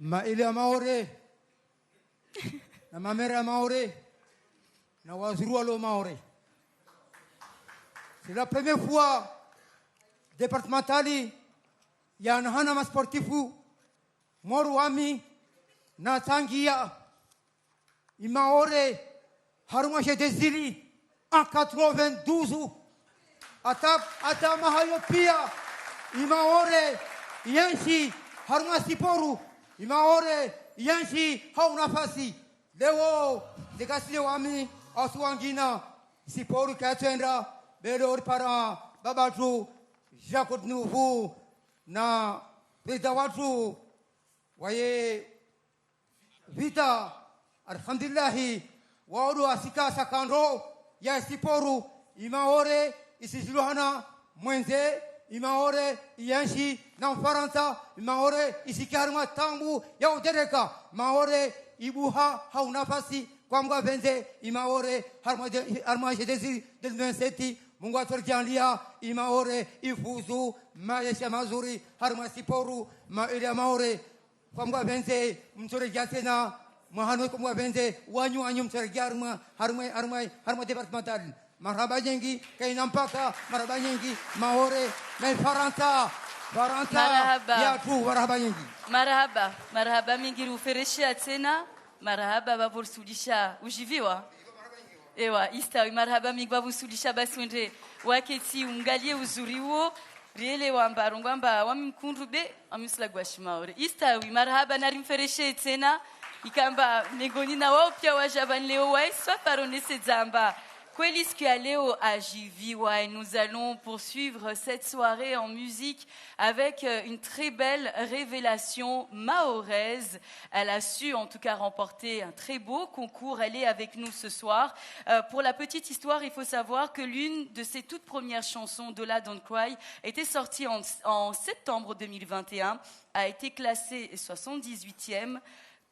Maïlia Maoré. Na mamera maoré, na wazrualo maoré. C'est la première fois départementali ya nahana ma sportifu moru ami na tangia imaoré haruma chez Désiri en 92 ata mahayopia imaoré yanshi haruma siporu imaoré yanshi hauna fasi Leo, dekasile wami, oswangina, siporu katendra, belor para, babatu, Jacques Nouveau, na Pedawatu, waye, vita, alhamdulillahi, waodu asika sakandro, ya siporu, imaore, isijuhana, mwenze, imaore, yanshi, na Faransa, imaore, isikarma tambu, ya udereka, maore, Ibuha hauna nafasi kwa mga venze imaore harmaje desi 2027 Mungu aturjalia imaore ifuzu maisha mazuri harmasiporu maile maore kwa mga venze mturejia tena mahano kwa mga venze wanyu mturejia harma departemental marhaba jengi kaina mpaka marhaba jengi maore na Faransa ya tu marhaba jengi. Marahaba mingi rufereshia tena. Marahaba babursulisha ujiviwa. Ewa, istawi marahaba mingi babursulisha baswende waketi ungalie uzuri huo riele wamba wamkunrube amisla gwashimaore. Istawi marahaba narimfereshe tena ikamba negoni na wao pia wajaban leo waiswa paronese zamba Quelliscaleo AJVY. Nous allons poursuivre cette soirée en musique avec une très belle révélation mahoraise. Elle a su en tout cas remporter un très beau concours. Elle est avec nous ce soir. Pour la petite histoire, il faut savoir que l'une de ses toutes premières chansons, Dola Don't Cry, était sortie en septembre 2021, a été classée 78e.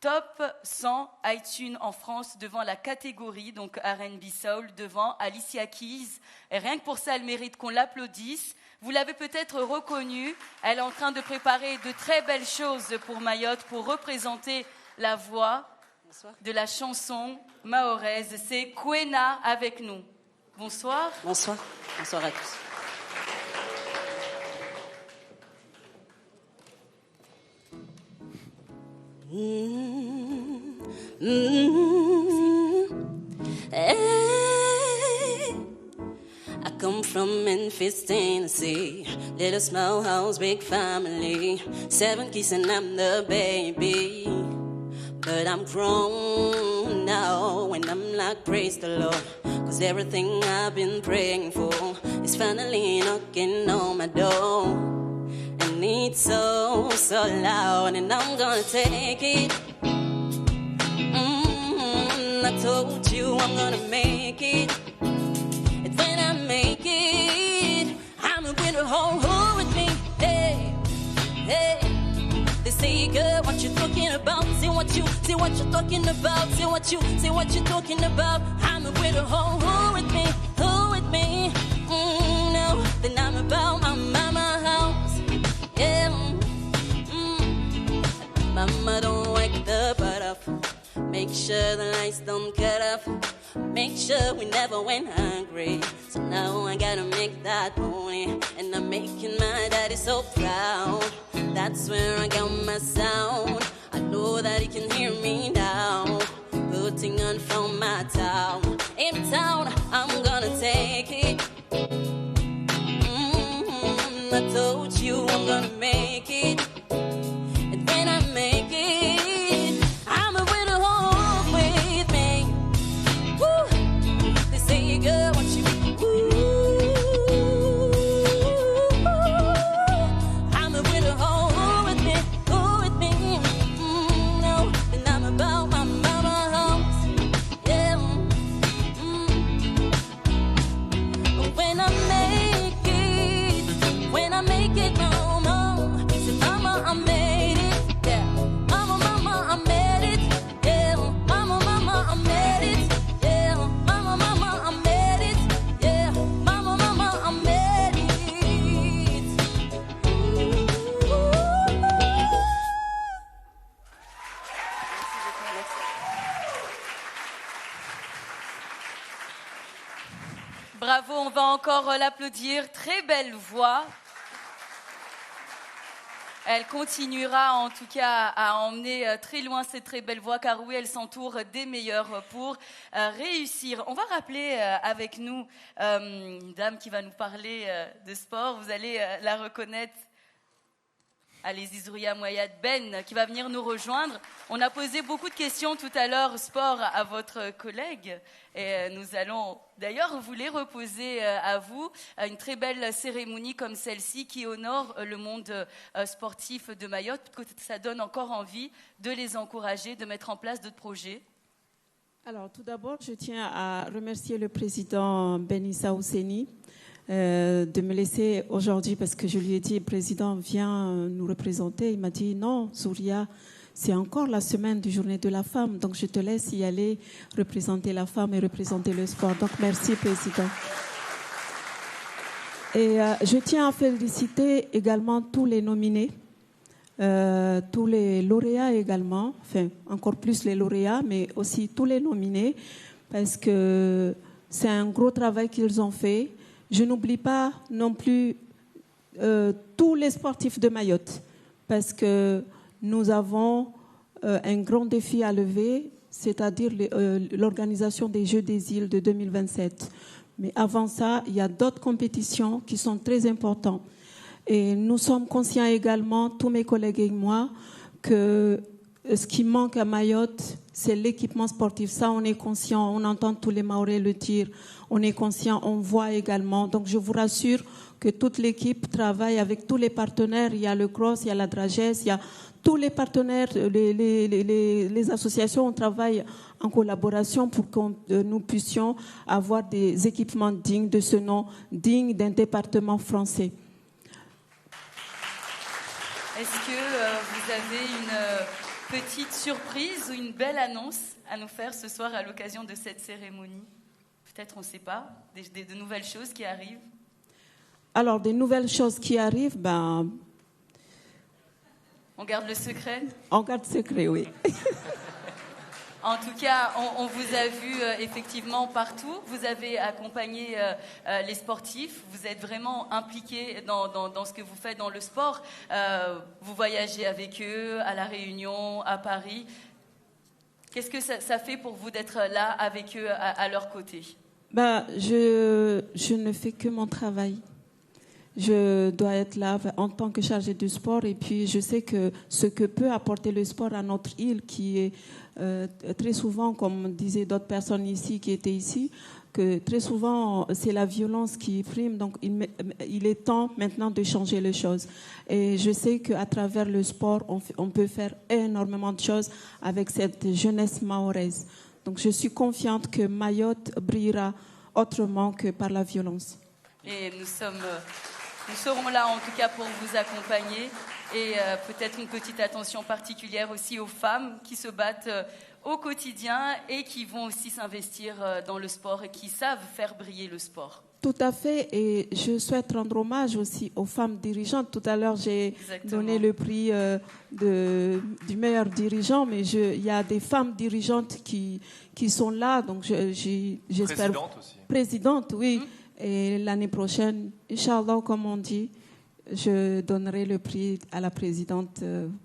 Top 100 iTunes en France devant la catégorie, donc R&B Soul, devant Alicia Keys. Et rien que pour ça, elle mérite qu'on l'applaudisse. Vous l'avez peut-être reconnue. Elle est en train de préparer de très belles choses pour Mayotte, pour représenter la voix de la chanson mahoraise. C'est Kwena avec nous. Bonsoir. Bonsoir. Bonsoir à tous. Hey, I come from Memphis, Tennessee. Little small house, big family. 7 kids and I'm the baby. But I'm grown now and I'm like, praise the Lord. Cause everything I've been praying for is finally knocking on my door. And it's so, so loud and I'm gonna take it. I told you I'm gonna make it. And when I make it, I'm gonna bring the whole hood with me. Hey, hey. They say, girl, what you talking about? Say what you talking about. Say what you talking about. I'm gonna bring the whole hood with me. Hood with me. No, then I'm about my mama house. Yeah. Mama don't wake the butt up. Make sure the lights don't cut off. Make sure we never went hungry. So now I gotta make that money. And I'm making my daddy so proud. That's where I got my sound. I know that he can hear me now. Putting on from my town. In town, I'm gonna take it. I told you I'm gonna make it. And when I make it, I'm a winner home with me. Woo. They say, girl, what you I'm a winner home with me. No, and I'm about my mama house. Yeah. When I make it, mama, say, mama, I made it. Yeah, mama, I made it. Yeah, mama, I made it. Yeah, mama, I made it. Yeah, mama, I made it. Bravo, on va encore l'applaudir. Très belle voix. Elle continuera en tout cas à emmener très loin cette très belle voix, car oui, elle s'entoure des meilleurs pour réussir. On va rappeler avec nous une dame qui va nous parler de sport. Vous allez la reconnaître. Allez-y, Zouria Moyad Ben, qui va venir nous rejoindre. On a posé beaucoup de questions tout à l'heure, sport, à votre collègue. Et nous allons d'ailleurs vous les reposer à vous. Une très belle cérémonie comme celle-ci qui honore le monde sportif de Mayotte. Que ça donne encore envie de les encourager, de mettre en place d'autres projets. Alors, tout d'abord, je tiens à remercier le président Benissa Ousseni de me laisser aujourd'hui, parce que je lui ai dit, président, viens nous représenter. Il m'a dit, non, Zouria, c'est encore la semaine du Journée de la femme, donc je te laisse y aller représenter la femme et représenter le sport. Donc, merci, président. Et je tiens à féliciter également tous les nominés, tous les lauréats également, enfin, encore plus les lauréats, mais aussi tous les nominés, parce que c'est un gros travail qu'ils ont fait. Je n'oublie pas non plus tous les sportifs de Mayotte, parce que nous avons un grand défi à lever, c'est-à-dire l'organisation des Jeux des îles de 2027. Mais avant ça, il y a d'autres compétitions qui sont très importantes. Et nous sommes conscients également, tous mes collègues et moi, que ce qui manque à Mayotte, c'est l'équipement sportif. Ça, on est conscient, on entend tous les Mahorais le dire, on est conscient, on voit également. Donc, je vous rassure que toute l'équipe travaille avec tous les partenaires. Il y a le CROSS, il y a la DRAGES, il y a tous les partenaires, les associations, on travaille en collaboration pour que nous puissions avoir des équipements dignes de ce nom, dignes d'un département français. Est-ce que vous avez une petite surprise ou une belle annonce à nous faire ce soir à l'occasion de cette cérémonie? Peut-être, on ne sait pas, de nouvelles choses qui arrivent? Alors, des nouvelles choses qui arrivent, on garde le secret? On garde le secret, oui. En tout cas, on vous a vu effectivement partout. Vous avez accompagné les sportifs. Vous êtes vraiment impliqués dans ce que vous faites dans le sport. Vous voyagez avec eux à La Réunion, à Paris. Qu'est-ce que ça fait pour vous d'être là avec eux, à leur côté? Je ne fais que mon travail. Je dois être là en tant que chargée du sport, et puis je sais que ce que peut apporter le sport à notre île, qui est très souvent, comme disaient d'autres personnes ici qui étaient ici, que très souvent c'est la violence qui prime. Donc il est temps maintenant de changer les choses. Et je sais qu'à travers le sport, on peut faire énormément de choses avec cette jeunesse mahoraise. Donc je suis confiante que Mayotte brillera autrement que par la violence. Et nous serons là en tout cas pour vous accompagner, et peut-être une petite attention particulière aussi aux femmes qui se battent au quotidien et qui vont aussi s'investir dans le sport et qui savent faire briller le sport. Tout à fait, et je souhaite rendre hommage aussi aux femmes dirigeantes. Tout à l'heure, j'ai donné le prix du meilleur dirigeant, mais il y a des femmes dirigeantes qui sont là, donc j'espère... Présidente aussi. Présidente, oui. Et l'année prochaine, Inch'Allah, comme on dit, je donnerai le prix à la présidente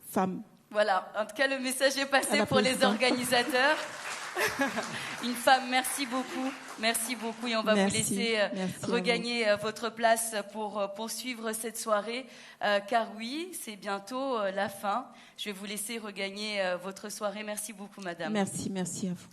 femme. Voilà, en tout cas, le message est passé pour les organisateurs. Une femme, merci beaucoup. Merci beaucoup, et on va vous laisser regagner votre place pour poursuivre cette soirée. Car oui, c'est bientôt la fin. Je vais vous laisser regagner votre soirée. Merci beaucoup, madame. Merci à vous.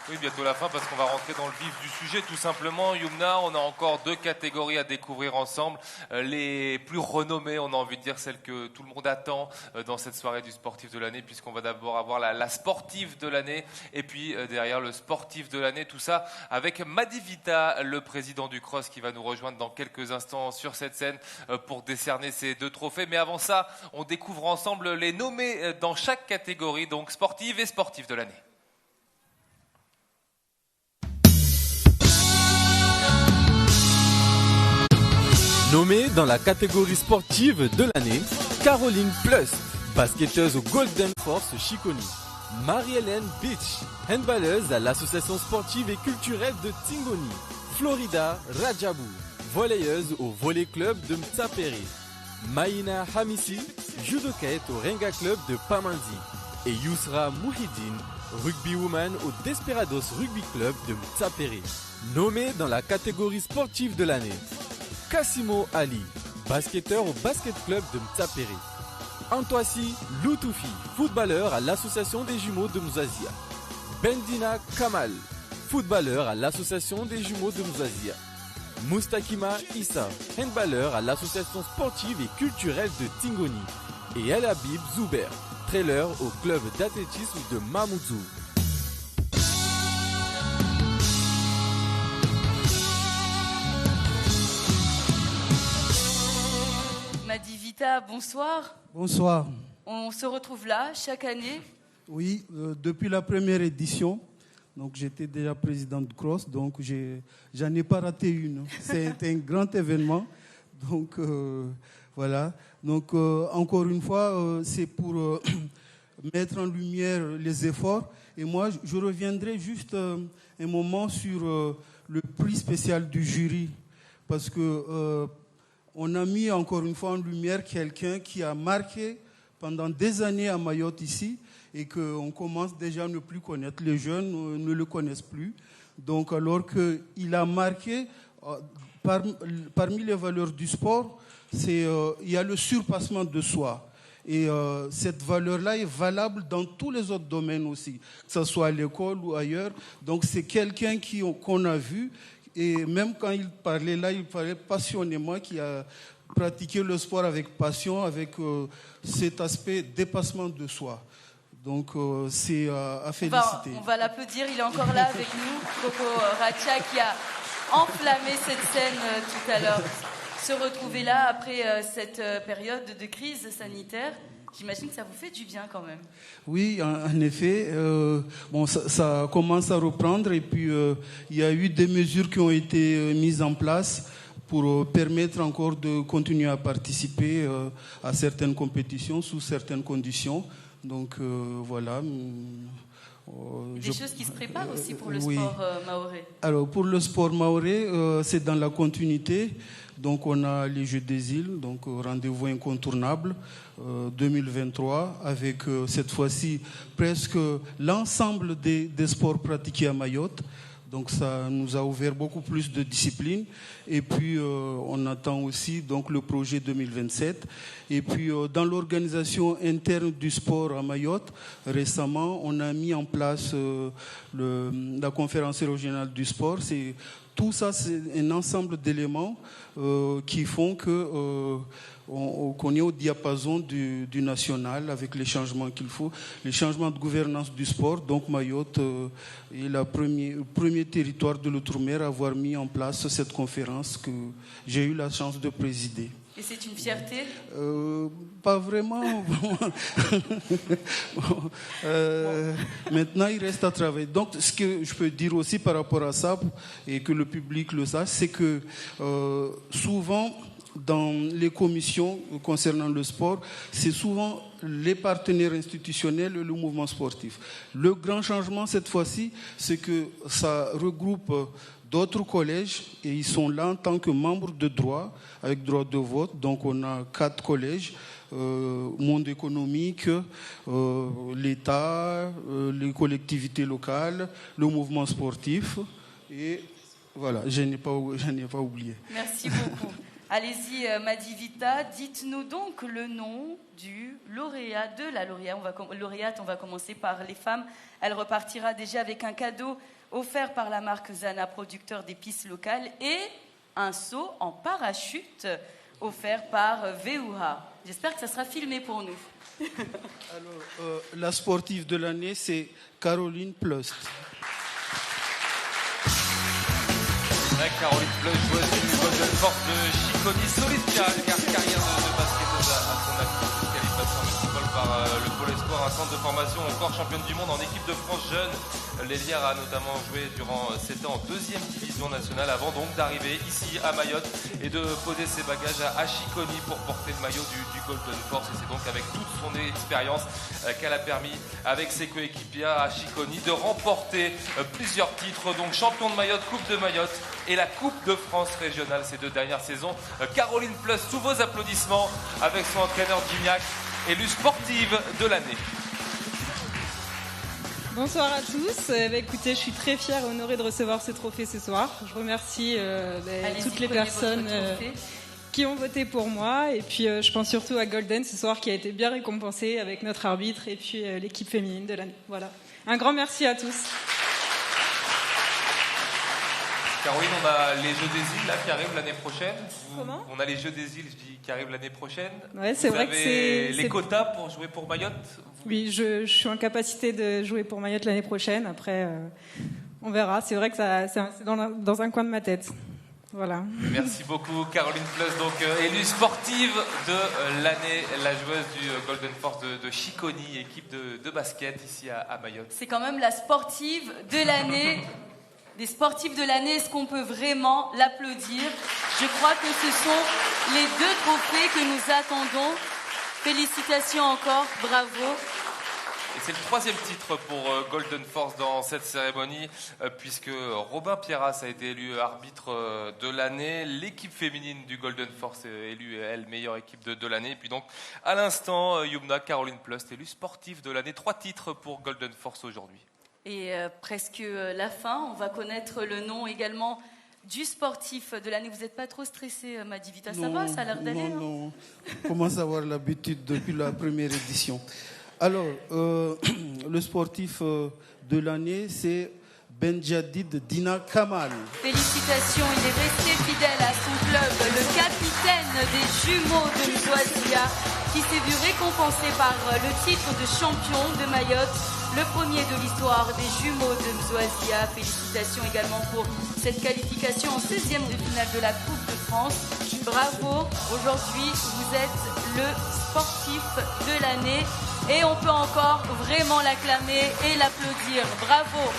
Oui, bientôt la fin, parce qu'on va rentrer dans le vif du sujet. Tout simplement, Yumna, on a encore 2 catégories à découvrir ensemble. Les plus renommées, on a envie de dire celles que tout le monde attend dans cette soirée du sportif de l'année, puisqu'on va d'abord avoir la sportive de l'année, et puis derrière le sportif de l'année. Tout ça avec Madivita, le président du CROSS, qui va nous rejoindre dans quelques instants sur cette scène pour décerner ces 2 trophées. Mais avant ça, on découvre ensemble les nommés dans chaque catégorie, donc sportive et sportif de l'année. Nommée dans la catégorie sportive de l'année, Caroline Plus, basketteuse au Golden Force Chiconi. Marie-Hélène Beach, handballeuse à l'association sportive et culturelle de Tingoni. Florida Rajabou, volleyeuse au Volley Club de Mtsaperi. Maïna Hamissi, judokaite au Renga Club de Pamandi. Et Yousra Mouhidine, rugby woman au Desperados Rugby Club de Mtsaperi. Nommée dans la catégorie sportive de l'année, Kassimo Ali, basketteur au Basket Club de Mtsaperi. Antoissi Loutoufi, footballeur à l'association des jumeaux de Mouzazia. Bendina Kamal, footballeur à l'association des jumeaux de Mouzazia. Moustakima Issa, handballeur à l'association sportive et culturelle de Tingoni. Et El Habib Zouber, trailer au club d'athlétisme de Mamoudzou. Madivita, bonsoir. Bonsoir. On se retrouve là chaque année. Oui, depuis la première édition. Donc j'étais déjà président de CROSS, donc j'en ai pas raté une. C'était un grand événement. Donc voilà. Donc encore une fois, c'est pour mettre en lumière les efforts. Et moi, je reviendrai juste un moment sur le prix spécial du jury, parce que on a mis encore une fois en lumière quelqu'un qui a marqué pendant des années à Mayotte ici, et qu'on commence déjà à ne plus connaître. Les jeunes ne le connaissent plus. Donc alors qu'il a marqué, parmi les valeurs du sport, il y a le surpassement de soi. Et cette valeur-là est valable dans tous les autres domaines aussi, que ce soit à l'école ou ailleurs. Donc c'est quelqu'un qu'on a vu, et même quand il parlait là, il parlait passionnément, qui a pratiqué le sport avec passion, avec cet aspect dépassement de soi. Donc c'est à féliciter. On va l'applaudir, il est encore là avec nous, Coco Racha, qui a enflammé cette scène tout à l'heure. Se retrouver là après cette période de crise sanitaire, j'imagine que ça vous fait du bien quand même. Oui, en effet. Bon, ça commence à reprendre et puis il y a eu des mesures qui ont été mises en place pour permettre encore de continuer à participer à certaines compétitions sous certaines conditions. Donc voilà. Des choses qui se préparent aussi pour le sport maoré. Alors pour le sport maoré, c'est dans la continuité. Donc on a les Jeux des îles, donc rendez-vous incontournable 2023 avec cette fois-ci presque l'ensemble des sports pratiqués à Mayotte. Donc ça nous a ouvert beaucoup plus de disciplines. Et puis on attend aussi donc le projet 2027. Et puis dans l'organisation interne du sport à Mayotte, récemment, on a mis en place la conférence régionale du sport. Tout ça, c'est un ensemble d'éléments qui font qu'on est au diapason du national avec les changements qu'il faut, les changements de gouvernance du sport. Donc Mayotte est le premier territoire de l'Outre-mer à avoir mis en place cette conférence que j'ai eu la chance de présider. Et c'est une fierté ? Pas vraiment. Maintenant, il reste à travailler. Donc, ce que je peux dire aussi par rapport à ça, et que le public le sache, c'est que souvent, dans les commissions concernant le sport, c'est souvent les partenaires institutionnels et le mouvement sportif. Le grand changement, cette fois-ci, c'est que ça regroupe d'autres collèges et ils sont là en tant que membres de droit, avec droit de vote. Donc on a 4 collèges, monde économique, l'État, les collectivités locales, le mouvement sportif. Et voilà, je n'ai pas oublié. Merci beaucoup. Allez-y, Madivita, dites-nous donc le nom du lauréat, de la lauréate. On va commencer par les femmes. Elle repartira déjà avec un cadeau offert par la marque Zana, producteur d'épices locales, et un saut en parachute offert par VUHA. J'espère que ça sera filmé pour nous. Alors, la sportive de l'année, c'est Caroline Plust. Caroline Plust, joueuse du Golden Force de Chicony, solide carrière de basketteuse à son actif, qualification multiple par le Pôle Espoir, un centre de formation, encore championne du monde en équipe de France jeune. L'Hélière a notamment joué durant 7 ans en 2e division nationale avant donc d'arriver ici à Mayotte et de poser ses bagages à Chicony pour porter le maillot du Golden Force. Et c'est donc avec toute son expérience qu'elle a permis avec ses coéquipiers à Chicony de remporter plusieurs titres, donc champion de Mayotte, Coupe de Mayotte et la Coupe de France régionale ces 2 dernières saisons. Caroline Plust, sous vos applaudissements avec son entraîneur Gignac, élue sportive de l'année. Bonsoir à tous. Écoutez, je suis très fière et honorée de recevoir ce trophée ce soir. Je remercie toutes les personnes qui ont voté pour moi. Et puis, je pense surtout à Golden ce soir qui a été bien récompensé avec notre arbitre et puis l'équipe féminine de l'année. Voilà. Un grand merci à tous. Caroline, on a les Jeux des îles là, qui arrivent l'année prochaine. Comment ? On a les Jeux des îles qui arrivent l'année prochaine. Ouais, c'est vrai que c'est les quotas pour jouer pour Mayotte ? Oui, je suis en capacité de jouer pour Mayotte l'année prochaine. Après, on verra. C'est vrai que c'est dans un coin de ma tête. Voilà. Merci beaucoup, Caroline Plust, donc élue sportive de l'année, la joueuse du Golden Force de Chicony, équipe de basket ici à Mayotte. C'est quand même la sportive de l'année. Des sportifs de l'année, est-ce qu'on peut vraiment l'applaudir ? Je crois que ce sont les 2 trophées que nous attendons. Félicitations encore, bravo. Et c'est le 3e titre pour Golden Force dans cette cérémonie, puisque Robin Pierras a été élu arbitre de l'année. L'équipe féminine du Golden Force est élue, elle, meilleure équipe de l'année. Et puis donc, à l'instant, Yumna Caroline Plust, élue sportive de l'année. 3 titres pour Golden Force aujourd'hui. Et presque la fin, on va connaître le nom également du sportif de l'année. Vous n'êtes pas trop stressé, Madi Vita, ça va, ça a l'air d'aller. Non. On commence à avoir l'habitude depuis la première édition. Alors, le sportif de l'année, c'est Benjadid Dina Kamal. Félicitations, il est resté fidèle à son club, le capitaine des jumeaux de Mzouazia, qui s'est vu récompensé par le titre de champion de Mayotte, le premier de l'histoire des jumeaux de Mzouazia. Félicitations également pour cette qualification en 16e de finale de la Coupe de France. Bravo, aujourd'hui vous êtes le sportif de l'année et on peut encore vraiment l'acclamer et l'applaudir. Bravo.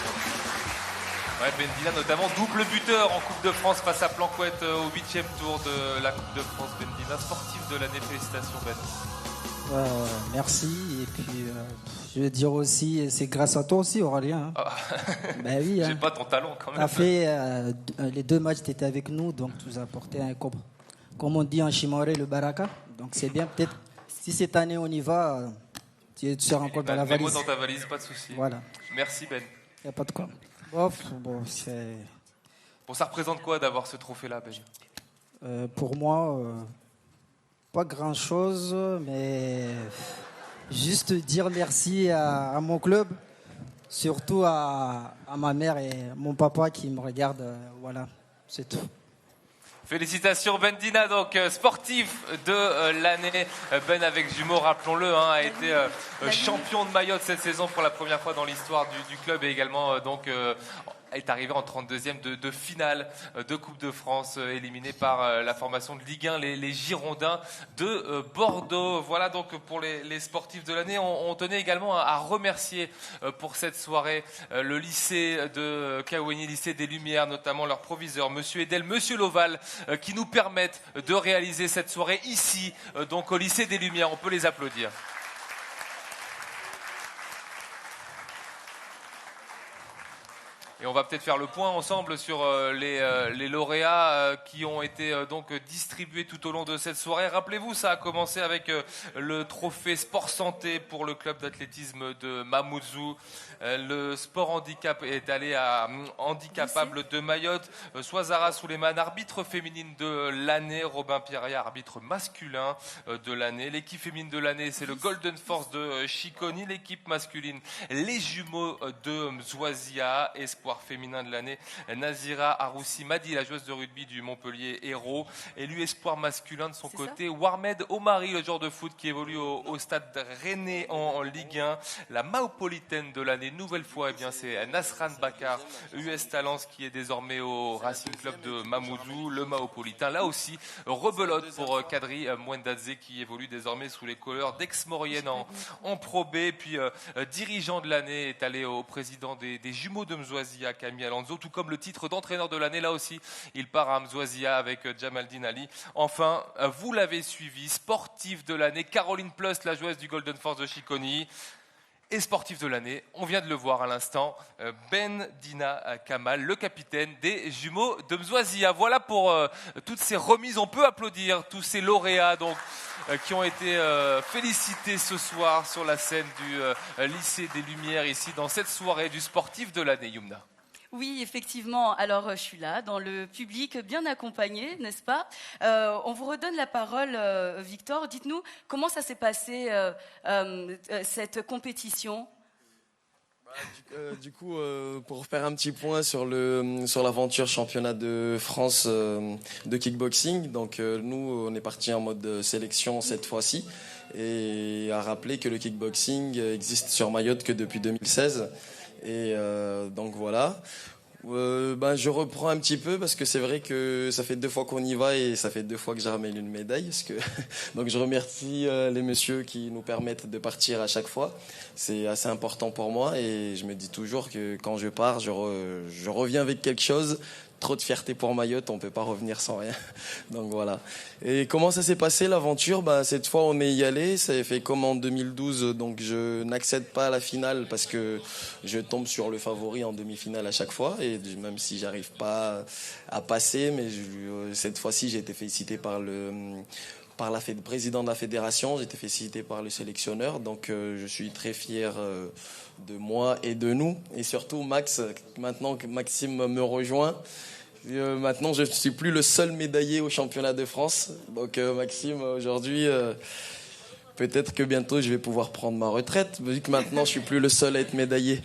Ouais, Bendina notamment double buteur en Coupe de France face à Planquette au 8e tour de la Coupe de France. Bendina, sportif de l'année, félicitations Ben. Merci, et puis je veux dire aussi, c'est grâce à toi aussi Aurélien. Hein. Ben oui, j'ai pas ton talent quand même. Tu as fait les 2 matchs, tu étais avec nous, donc tu nous as apporté un comme on dit en Chimoré, le baraka. Donc c'est bien, peut-être si cette année on y va, tu seras encore dans la valise. Mets-moi dans ta valise, pas de souci. Voilà. Merci Ben. Il n'y a pas de quoi. Bon, ça représente quoi d'avoir ce trophée-là, Ben? Pour moi, pas grand-chose, mais juste dire merci à mon club, surtout à ma mère et mon papa qui me regardent. Voilà, c'est tout. Félicitations Bendina, donc sportif de l'année. Ben avec jumeaux, rappelons-le, a été champion de Mayotte cette saison pour la première fois dans l'histoire du club et également est arrivé en 32e de finale de Coupe de France, éliminé par la formation de Ligue 1, les Girondins de Bordeaux. Voilà donc pour les sportifs de l'année. On tenait également à remercier pour cette soirée le lycée de Kaweni, lycée des Lumières, notamment leur proviseur, Monsieur Edel, Monsieur Loval, qui nous permettent de réaliser cette soirée ici, donc au lycée des Lumières. On peut les applaudir. Et on va peut-être faire le point ensemble sur les lauréats qui ont été donc distribués tout au long de cette soirée. Rappelez-vous, ça a commencé avec le trophée Sport Santé pour le club d'athlétisme de Mamoudzou. Le sport handicap est allé à Handicapable de Mayotte. Swazara Souleymane, arbitre féminine de l'année. Robin Pierria, arbitre masculin de l'année. L'équipe féminine de l'année, c'est le Golden Force de Chiconi. L'équipe masculine, les jumeaux de Mzouazia. Espoir féminin de l'année, Nazira Aroussi Madi, la joueuse de rugby du Montpellier Hérault. Élu espoir masculin de son côté, Warmed Omari, le joueur de foot qui évolue au stade Rennais en Ligue 1. La Maopolitaine de l'année, nouvelle fois, c'est Nasran Bakar, US Talence, qui est désormais au Racing Club de Mamoudzou. Le Maopolitain, là aussi, rebelote pour Kadri Mwendadze, qui évolue désormais sous les couleurs d'Aix-Maurienne en Pro B. Puis dirigeant de l'année est allé au président des jumeaux de Mzouazia, Camille Alonso, tout comme le titre d'entraîneur de l'année. Là aussi, il part à Mzouazia avec Jamaldine Ali. Enfin, vous l'avez suivi, sportif de l'année, Caroline Plus, la joueuse du Golden Force de Chiconi. Et sportif de l'année, on vient de le voir à l'instant, Bendina Kamal, le capitaine des jumeaux de Mzouazia. Voilà pour toutes ces remises. On peut applaudir tous ces lauréats donc, qui ont été félicités ce soir sur la scène du lycée des Lumières, ici dans cette soirée du sportif de l'année, Yumna. Oui, effectivement. Alors, je suis là, dans le public, bien accompagné, n'est-ce pas ? On vous redonne la parole, Victor. Dites-nous, comment ça s'est passé, cette compétition ? Du coup, pour faire un petit point sur l'aventure championnat de France de kickboxing, donc nous, on est parti en mode sélection cette fois-ci, et à rappeler que le kickboxing existe sur Mayotte que depuis 2016. Et donc voilà. Je reprends un petit peu parce que c'est vrai que ça fait 2 fois qu'on y va et ça fait 2 fois que je ramène une médaille. Donc je remercie les messieurs qui nous permettent de partir à chaque fois. C'est assez important pour moi et je me dis toujours que quand je pars, je reviens avec quelque chose. Trop de fierté pour Mayotte, on peut pas revenir sans rien. Donc voilà. Et comment ça s'est passé l'aventure ? Cette fois on est y allé, ça a fait comme en 2012, donc je n'accède pas à la finale parce que je tombe sur le favori en demi-finale à chaque fois, et même si j'arrive pas à passer, mais cette fois-ci j'ai été félicité par le président de la fédération, j'ai été félicité par le sélectionneur, donc je suis très fier de moi et de nous, et surtout Max, maintenant que Maxime me rejoint, Maintenant, je ne suis plus le seul médaillé au championnat de France. Donc, Maxime, aujourd'hui, peut-être que bientôt, je vais pouvoir prendre ma retraite, vu que maintenant, je ne suis plus le seul à être médaillé.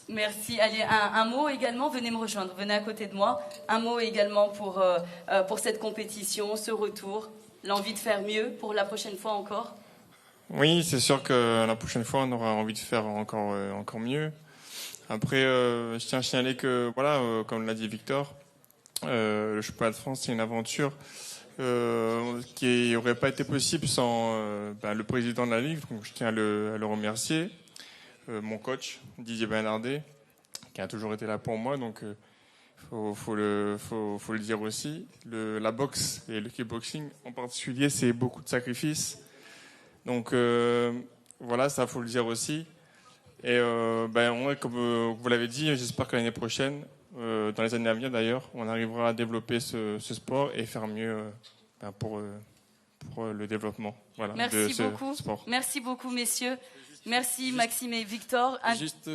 Merci. Allez, un mot également, venez me rejoindre, venez à côté de moi. Un mot également pour cette compétition, ce retour, l'envie de faire mieux pour la prochaine fois encore. Oui, c'est sûr que la prochaine fois, on aura envie de faire encore mieux. Après, je tiens à signaler que, voilà, comme l'a dit Victor, le championnat de France, c'est une aventure qui n'aurait pas été possible sans le président de la Ligue. Donc, je tiens à le remercier. Mon coach, Didier Bernardet, qui a toujours été là pour moi. Donc, faut le dire aussi. La boxe et le kickboxing, en particulier, c'est beaucoup de sacrifices. Donc, voilà, ça, faut le dire aussi. Et comme vous l'avez dit, j'espère que l'année prochaine, dans les années à venir d'ailleurs, on arrivera à développer ce sport et faire mieux pour le développement. Voilà, merci beaucoup. Sport. Merci beaucoup, messieurs. Merci Maxime et Victor.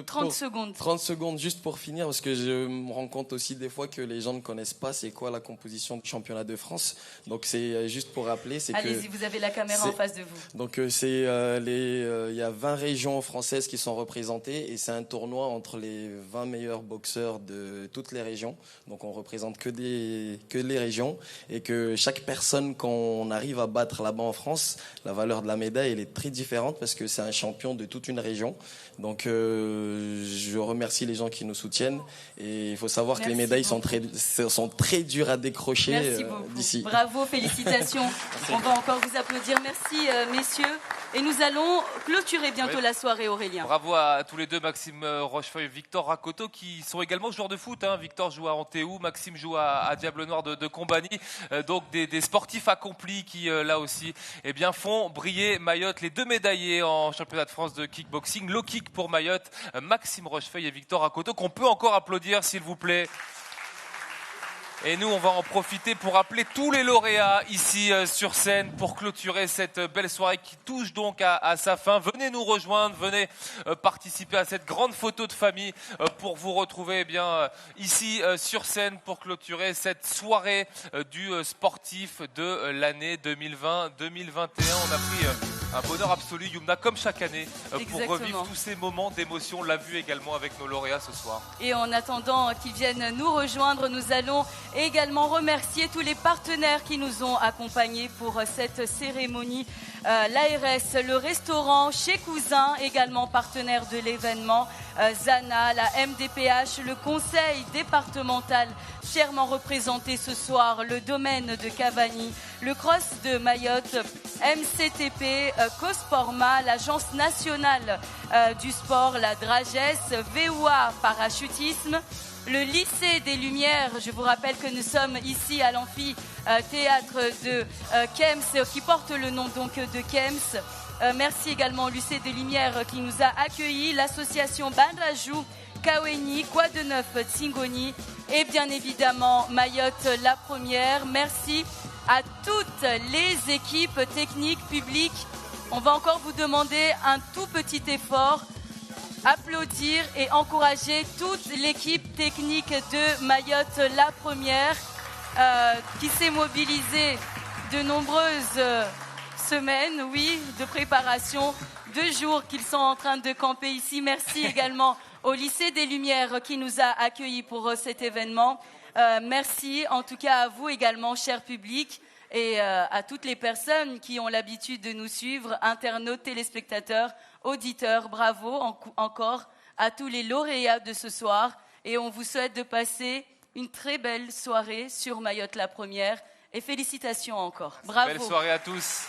30 secondes. 30 secondes, juste pour finir, parce que je me rends compte aussi des fois que les gens ne connaissent pas c'est quoi la composition du championnat de France. Donc c'est juste pour rappeler. Allez-y, vous avez la caméra en face de vous. Donc il y a 20 régions françaises qui sont représentées et c'est un tournoi entre les 20 meilleurs boxeurs de toutes les régions. Donc on représente que les régions et que chaque personne qu'on arrive à battre là-bas en France, la valeur de la médaille elle est très différente parce que c'est un champion de toute une région. Donc je remercie les gens qui nous soutiennent et il faut savoir que les médailles sont très dures à décrocher d'ici. Bravo, félicitations. On va encore vous applaudir. Merci messieurs. Et nous allons clôturer bientôt la soirée, Aurélien. Bravo à tous les deux, Maxime Rochefeuille et Victor Rakoto, qui sont également joueurs de foot. Victor joue à Antéou, Maxime joue à Diable Noir de Combani. Donc des sportifs accomplis qui, là aussi, font briller Mayotte. Les deux médaillés en championnat de France de kickboxing, low kick pour Mayotte, Maxime Rochefeuille et Victor Rakoto, qu'on peut encore applaudir, s'il vous plaît. Et nous, on va en profiter pour appeler tous les lauréats ici sur scène pour clôturer cette belle soirée qui touche donc à sa fin. Venez nous rejoindre, venez participer à cette grande photo de famille pour vous retrouver ici sur scène pour clôturer cette soirée du sportif de l'année 2020-2021. On a pris un bonheur absolu, Yumna, comme chaque année, pour revivre tous ces moments d'émotion. On l'a vu également avec nos lauréats ce soir. Et en attendant qu'ils viennent nous rejoindre, nous allons également remercier tous les partenaires qui nous ont accompagnés pour cette cérémonie. L'ARS, le restaurant Chez Cousin, également partenaire de l'événement, Zana, la MDPH, le conseil départemental chèrement représenté ce soir, le domaine de Cavani, le cross de Mayotte, MCTP, Cosporma, l'agence nationale du sport, la Dragesse, VOA Parachutisme, le lycée des Lumières. Je vous rappelle que nous sommes ici à l'amphithéâtre de Kems, qui porte le nom donc de Kems. Merci également au lycée des Lumières qui nous a accueillis, l'association Banrajou, Kaweni, Quoi de Neuf, Tsingoni et bien évidemment Mayotte la première. Merci à toutes les équipes techniques, publiques. On va encore vous demander un tout petit effort. Applaudir et encourager toute l'équipe technique de Mayotte la première qui s'est mobilisée de nombreuses semaines, de préparation, 2 jours qu'ils sont en train de camper ici. Merci également au lycée des Lumières qui nous a accueillis pour cet événement. Merci en tout cas à vous également, cher public, et à toutes les personnes qui ont l'habitude de nous suivre, internautes, téléspectateurs, auditeurs. Bravo encore à tous les lauréats de ce soir et on vous souhaite de passer une très belle soirée sur Mayotte la première et félicitations encore. Bravo. Belle soirée à tous.